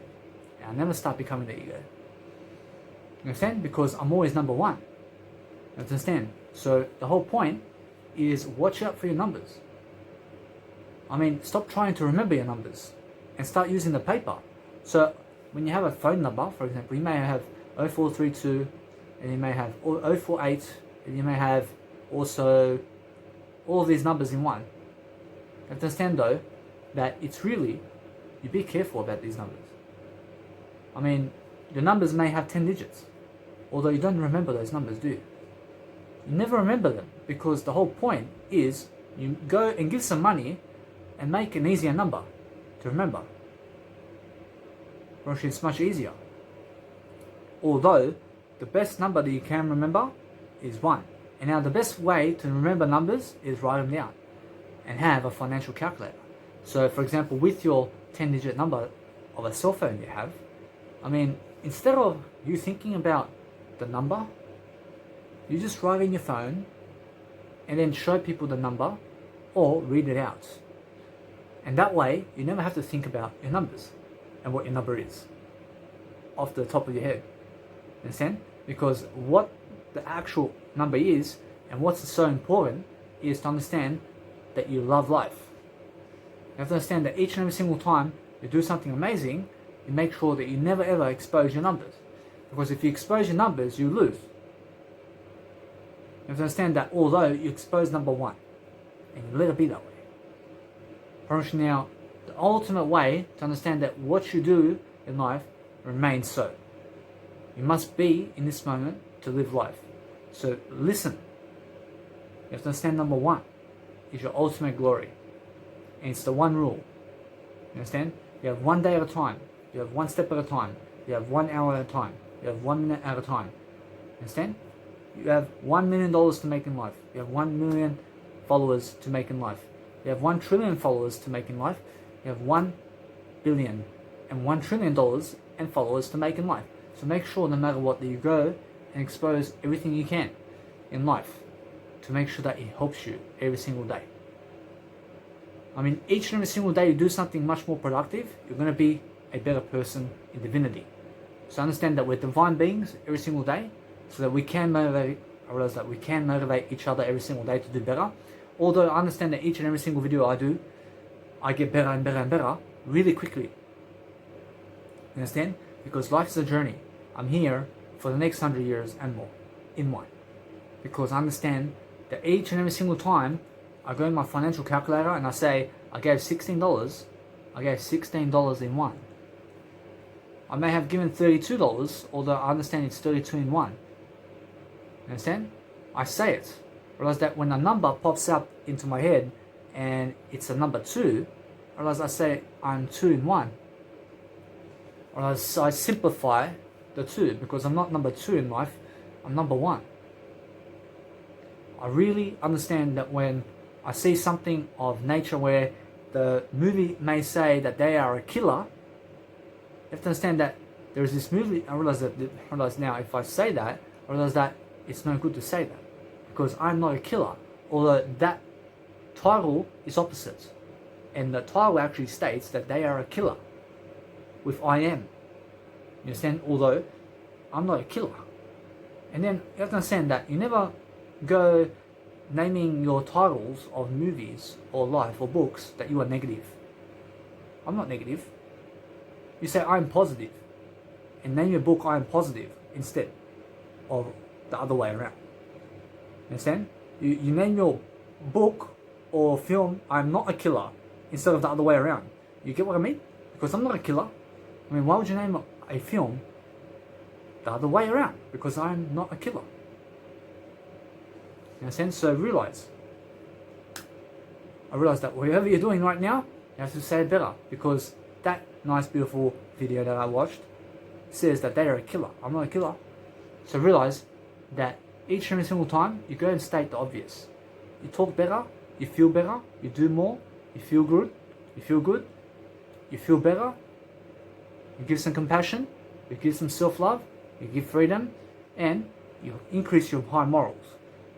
I never start becoming the ego. You understand? Because I'm always number 1. You understand? So the whole point is watch out for your numbers. Stop trying to remember your numbers and start using the paper. So when you have a phone number, for example, you may have 0432 and you may have 048 and you may have also all of these numbers in 1. You have to understand though that it's really, you be careful about these numbers. The numbers may have 10 digits, although you don't remember those numbers, do you? You never remember them because the whole point is you go and give some money and make an easier number to remember. Or it's much easier. Although the best number that you can remember is 1. And now the best way to remember numbers is write them down and have a financial calculator. So for example, with your 10-digit number of a cell phone you have, I mean, instead of you thinking about the number, you just write in your phone and then show people the number or read it out. And that way, you never have to think about your numbers and what your number is off the top of your head. Understand? Because what the actual number is and what's so important is to understand that you love life. You have to understand that each and every single time you do something amazing, you make sure that you never ever expose your numbers. Because if you expose your numbers, you lose. You have to understand that although you expose number 1, and you let it be that way. Promise you now, the ultimate way to understand that what you do in life remains so. You must be in this moment to live life. So listen. You have to understand number 1 is your ultimate glory. And it's the one rule. You understand? You have 1 day at a time. You have 1 step at a time. You have 1 hour at a time. You have 1 minute at a time. Understand? You have $1 million to make in life. You have 1 million followers to make in life. You have 1 trillion followers to make in life. You have 1 billion and $1 trillion and followers to make in life. So make sure no matter what that you go and expose everything you can in life to make sure that it helps you every single day. I mean, each and every single day you do something much more productive, you're going to be a better person in divinity. So understand that we're divine beings every single day, so that we can motivate, I realize that we can motivate each other every single day to do better. Although I understand that each and every single video I do, I get better and better and better really quickly. You understand? Because life is a journey. I'm here for the next 100 years and more in one. Because I understand that each and every single time I go in my financial calculator and I say, I gave $16, I gave $16 in one. I may have given $32, although I understand it's 32 in one. You understand? I say it. Realize that when a number pops up into my head and it's a number 2, realize I say I'm 2 in 1. Realize I simplify the 2 because I'm not number 2 in life, I'm number 1. I really understand that when I see something of nature where the movie may say that they are a killer, you have to understand that there is this movie. I realize now if I say that, I realize that it's no good to say that because I'm not a killer. Although that title is opposite, and the title actually states that they are a killer with I am. You understand? Although I'm not a killer. And then you have to understand that you never go naming your titles of movies or life or books that you are negative. I'm not negative. You say I'm positive and name your book I am positive instead of the other way around. You understand? You name your book or film I'm not a killer instead of the other way around. You get what I mean? Because I'm not a killer. I mean, why would you name a film the other way around? Because I'm not a killer. You understand? So I realize that whatever you're doing right now, you have to say it better because that nice beautiful video that I watched says that they are a killer. I'm not a killer. So realize that each and every single time you go and state the obvious. You talk better, you feel better, you do more, you feel good, you feel better, you give some compassion, you give some self-love, you give freedom, and you increase your high morals.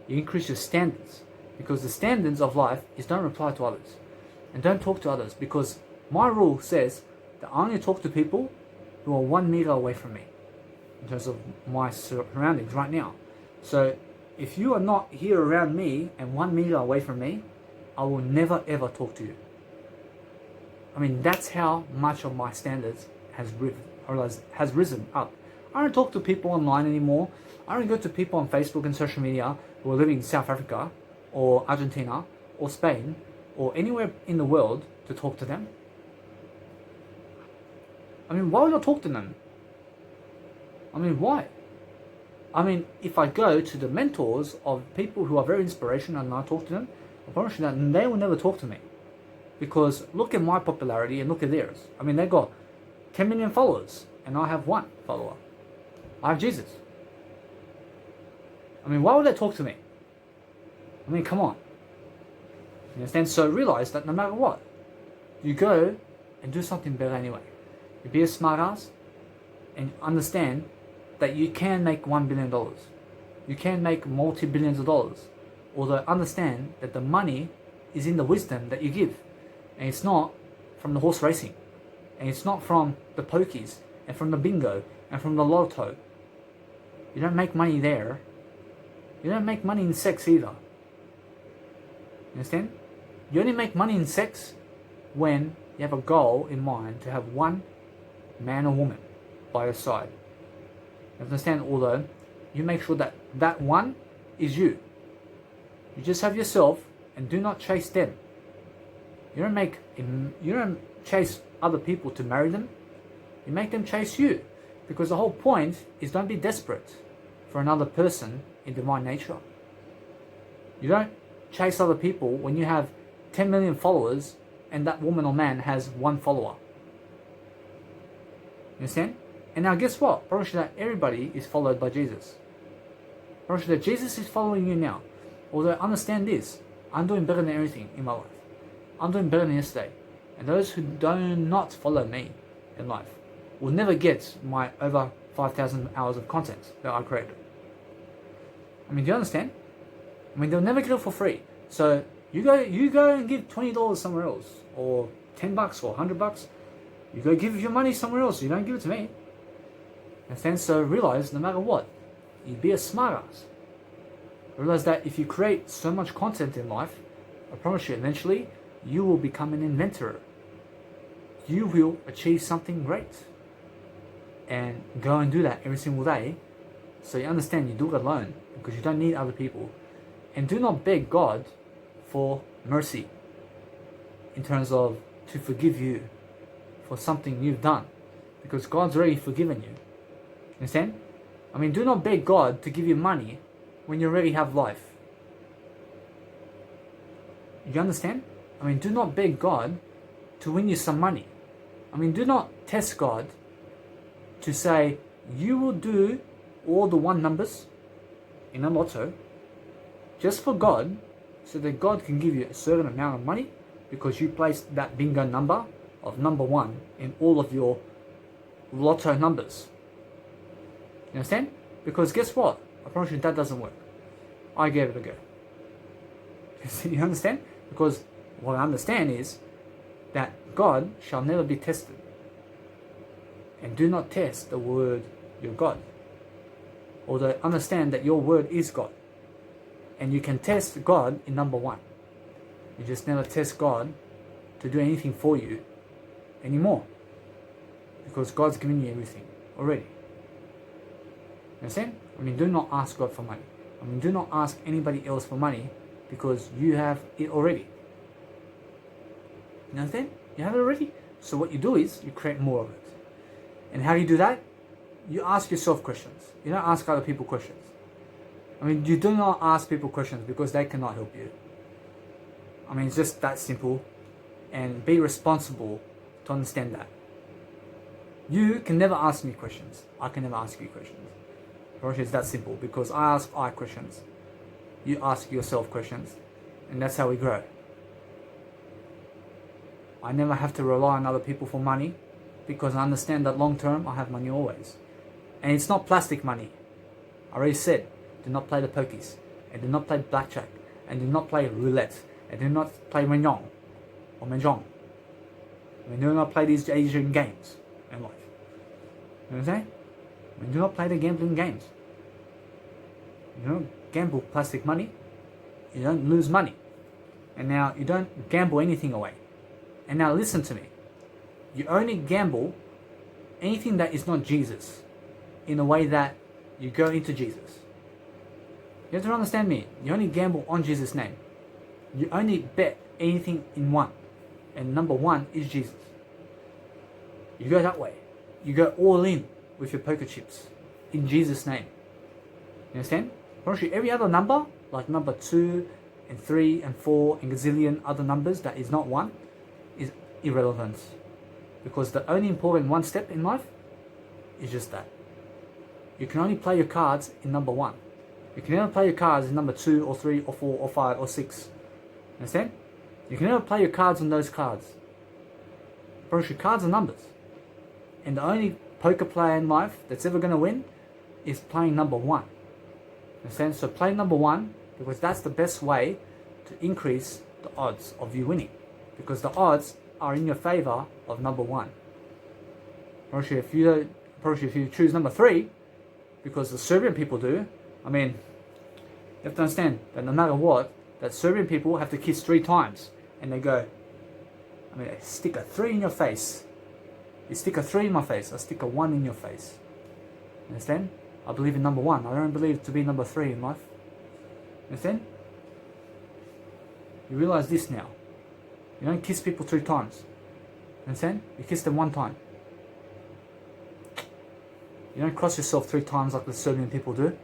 You increase your standards. Because the standards of life is don't reply to others. And don't talk to others because my rule says that I only talk to people who are 1 meter away from me in terms of my surroundings right now. So if you are not here around me and 1 meter away from me, I will never ever talk to you. I mean, that's how much of my standards has risen up. I don't talk to people online anymore. I don't go to people on Facebook and social media who are living in South Africa or Argentina or Spain or anywhere in the world to talk to them. I mean, why would I talk to them? I mean, why? I mean, if I go to the mentors of people who are very inspirational and I talk to them, I promise you that they will never talk to me. Because look at my popularity and look at theirs. I mean, they got 10 million followers and I have 1 follower. I have Jesus. I mean, why would they talk to me? I mean, come on. You understand? So realize that no matter what, you go and do something better anyway. You be a smart ass and understand that you can make $1 billion. You can make multi-billions of dollars. Although understand that the money is in the wisdom that you give. And it's not from the horse racing. And it's not from the pokies and from the bingo and from the lotto. You don't make money there. You don't make money in sex either. You understand? You only make money in sex when you have a goal in mind to have one man or woman by your side. You understand? Although you make sure that that one is you. You just have yourself and do not chase them. You don't chase other people to marry them. You make them chase you. Because the whole point is don't be desperate for another person in divine nature. You don't chase other people when you have 10 million followers and that woman or man has 1 follower. You understand? And now guess what? Probably that everybody is followed by Jesus. Probably that Jesus is following you now. Although understand this, I'm doing better than everything in my life. I'm doing better than yesterday. And those who do not follow me in life will never get my over 5,000 hours of content that I created. I mean, do you understand? I mean, they'll never get it for free. So you go and give $20 somewhere else, or $10 or $100. You go give your money somewhere else. You don't give it to me. Understand? So realize, no matter what, you be a smart ass. Realize that if you create so much content in life, I promise you, eventually you will become an inventor. You will achieve something great. And go and do that every single day. So you understand you do it alone because you don't need other people. And do not beg God for mercy in terms of to forgive you for something you've done, because God's already forgiven you. Understand? I mean, do not beg God to give you money when you already have life. You understand? I mean, do not beg God to win you some money. I mean, do not test God to say you will do all the 1 numbers in a lotto just for God, so that God can give you a certain amount of money because you placed that bingo number of number 1 in all of your lotto numbers. You understand? Because guess what? I promise you that doesn't work. I gave it a go. You understand? Because what I understand is that God shall never be tested. And do not test the word your God. Although understand that your word is God. And you can test God in number 1. You just never test God to do anything for you anymore. Because God's given you everything already. Understand? I mean, do not ask God for money. I mean, do not ask anybody else for money because you have it already. You understand? You have it already. So what you do is you create more of it. And how do you do that? You ask yourself questions. You don't ask other people questions. I mean, you do not ask people questions because they cannot help you. I mean, it's just that simple. And be responsible to understand that. You can never ask me questions. I can never ask you questions. It's that simple, because I ask I questions. You ask yourself questions. And that's how we grow. I never have to rely on other people for money, because I understand that long term I have money always. And it's not plastic money. I already said, do not play the pokies, and do not play blackjack, and do not play roulette, and do not play mahjong or mahjong. And do not play these Asian games in life. You know what I'm saying? And do not play the gambling games. You don't gamble plastic money, you don't lose money. And now you don't gamble anything away. And now listen to me. You only gamble anything that is not Jesus in a way that you go into Jesus. You have to understand me. You only gamble on Jesus' name. You only bet anything in 1. And number 1 is Jesus. You go that way. You go all in with your poker chips in Jesus' name. You understand? Honestly, every other number, like number 2 and 3 and 4 and gazillion other numbers that is not 1, is irrelevant. Because the only important 1 step in life is just that. You can only play your cards in number 1. You can never play your cards in number 2 or 3 or 4 or 5 or 6. Understand? You can never play your cards on those cards. Because your cards are numbers. And the only poker player in life that's ever going to win is playing number 1. Understand? So play number 1 because that's the best way to increase the odds of you winning. Because the odds are in your favor of number 1. If you choose number 3, because the Serbian people do, I mean, you have to understand that no matter what, that Serbian people have to kiss 3 times. And they go, I mean, I stick a 3 in your face. You stick a 3 in my face, I stick a 1 in your face. Understand? I believe in number 1. I don't believe to be number 3 in life. Understand? You realize this now. You don't kiss people 3 times. Understand? You kiss them 1 time. You don't cross yourself 3 times like the Serbian people do. You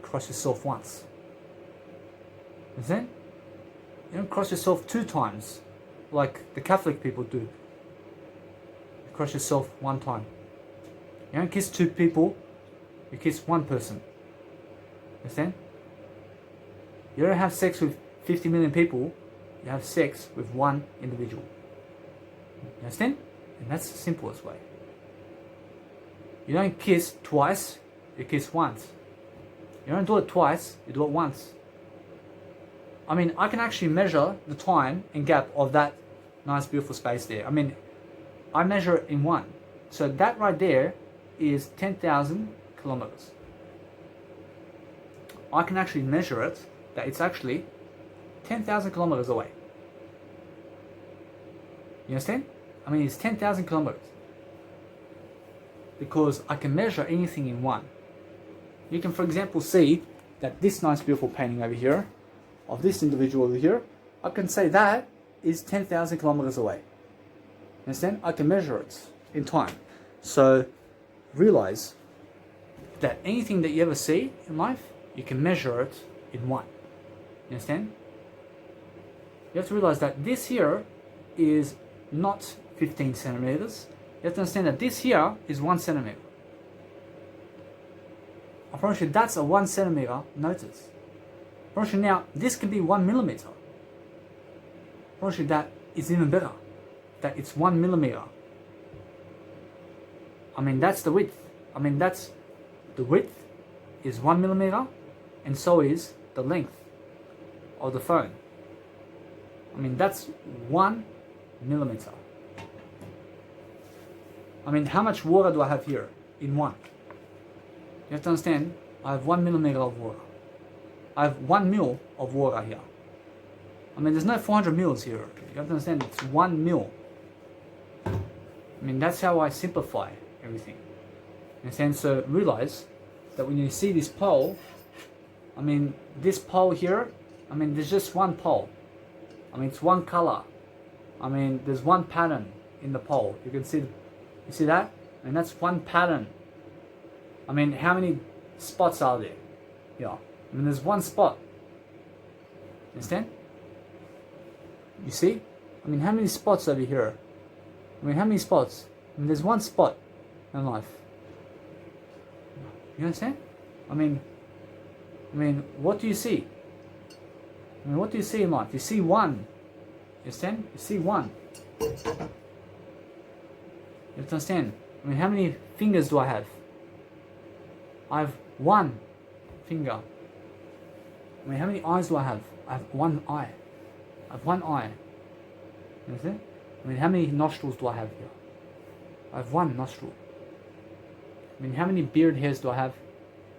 cross yourself once. Understand? You don't cross yourself 2 times like the Catholic people do. You cross yourself 1 time. You don't kiss 2 people, you kiss 1 person. Understand? You don't have sex with 50 million people, you have sex with 1 individual. You understand? And that's the simplest way. You don't kiss twice, you kiss once. You don't do it twice, you do it once. I mean, I can actually measure the time and gap of that nice beautiful space there. I mean, I measure it in 1. So that right there is 10,000 kilometers. I can actually measure it, that it's actually 10,000 kilometers away. You understand? I mean, it's 10,000 kilometers. Because I can measure anything in 1. You can, for example, see that this nice beautiful painting over here, of this individual over here, I can say that is 10,000 kilometers away. Understand? I can measure it in time. So realize that anything that you ever see in life, you can measure it in 1. You understand? You have to realize that this here is not 15 centimeters. You have to understand that this here is 1 centimeter. I promise you that's a 1 centimeter notice. I promise you now this can be 1 millimeter. I promise you that is even better. That it's 1 millimeter. I mean that's the width. I mean that's the width is 1 millimeter and so is the length of the phone. I mean that's 1 millimeter. I mean, how much water do I have here in 1? You have to understand, I have 1 millimeter of water. I have 1 mil of water here. I mean, there's no 400 mils here. You have to understand, it's 1 mil. I mean, that's how I simplify everything. You understand? So realize that when you see this pole, I mean, this pole here, I mean, there's just 1 pole. I mean, it's 1 color. I mean, there's 1 pattern in the pole. You can see, you see that? I mean, that's 1 pattern. I mean, how many spots are there? Yeah. I mean, there's 1 spot. Understand? You see? I mean, how many spots over here? I mean, how many spots? I mean, there's 1 spot in life. You understand? I mean, what do you see? I mean, what do you see in life? You see 1. You understand? You see 1. You have to understand. I mean, how many fingers do I have? I have 1 finger. I mean, how many eyes do I have? I have 1 eye. I have 1 eye. You understand? I mean, how many nostrils do I have here? I have 1 nostril. I mean, how many beard hairs do I have?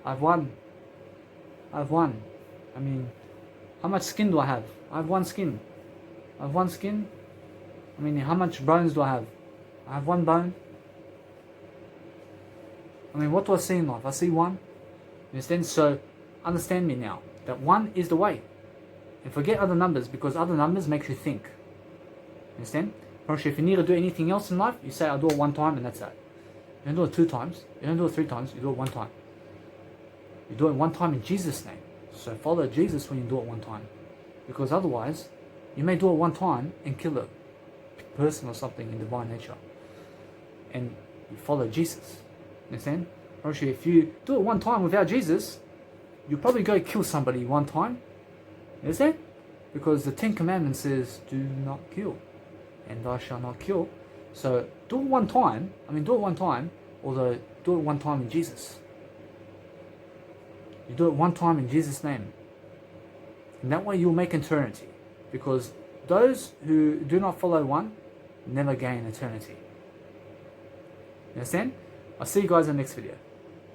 I have 1. I have 1. I mean, how much skin do I have? I have 1 skin. I have 1 skin. I mean, how much bones do I have? I have 1 bone. I mean, what do I see in life? I see 1. You understand? So, understand me now. That 1 is the way. And forget other numbers, because other numbers make you think. You understand? If you need to do anything else in life, you say, I'll do it 1 time and that's it. You don't do it 2 times. You don't do it 3 times. You do it 1 time. You do it 1 time in Jesus' name. So follow Jesus when you do it 1 time. Because otherwise, you may do it 1 time and kill a person or something in divine nature. And you follow Jesus. Understand? If you do it 1 time without Jesus, you'll probably go kill somebody one time. Is it? Because the Ten Commandments says, do not kill, and thou shalt not kill. So do it one time. Do it one time, although do it one time in Jesus. You do it one time in Jesus' name. And that way you'll make eternity. Because those who do not follow one never gain eternity. You understand? I'll see you guys in the next video.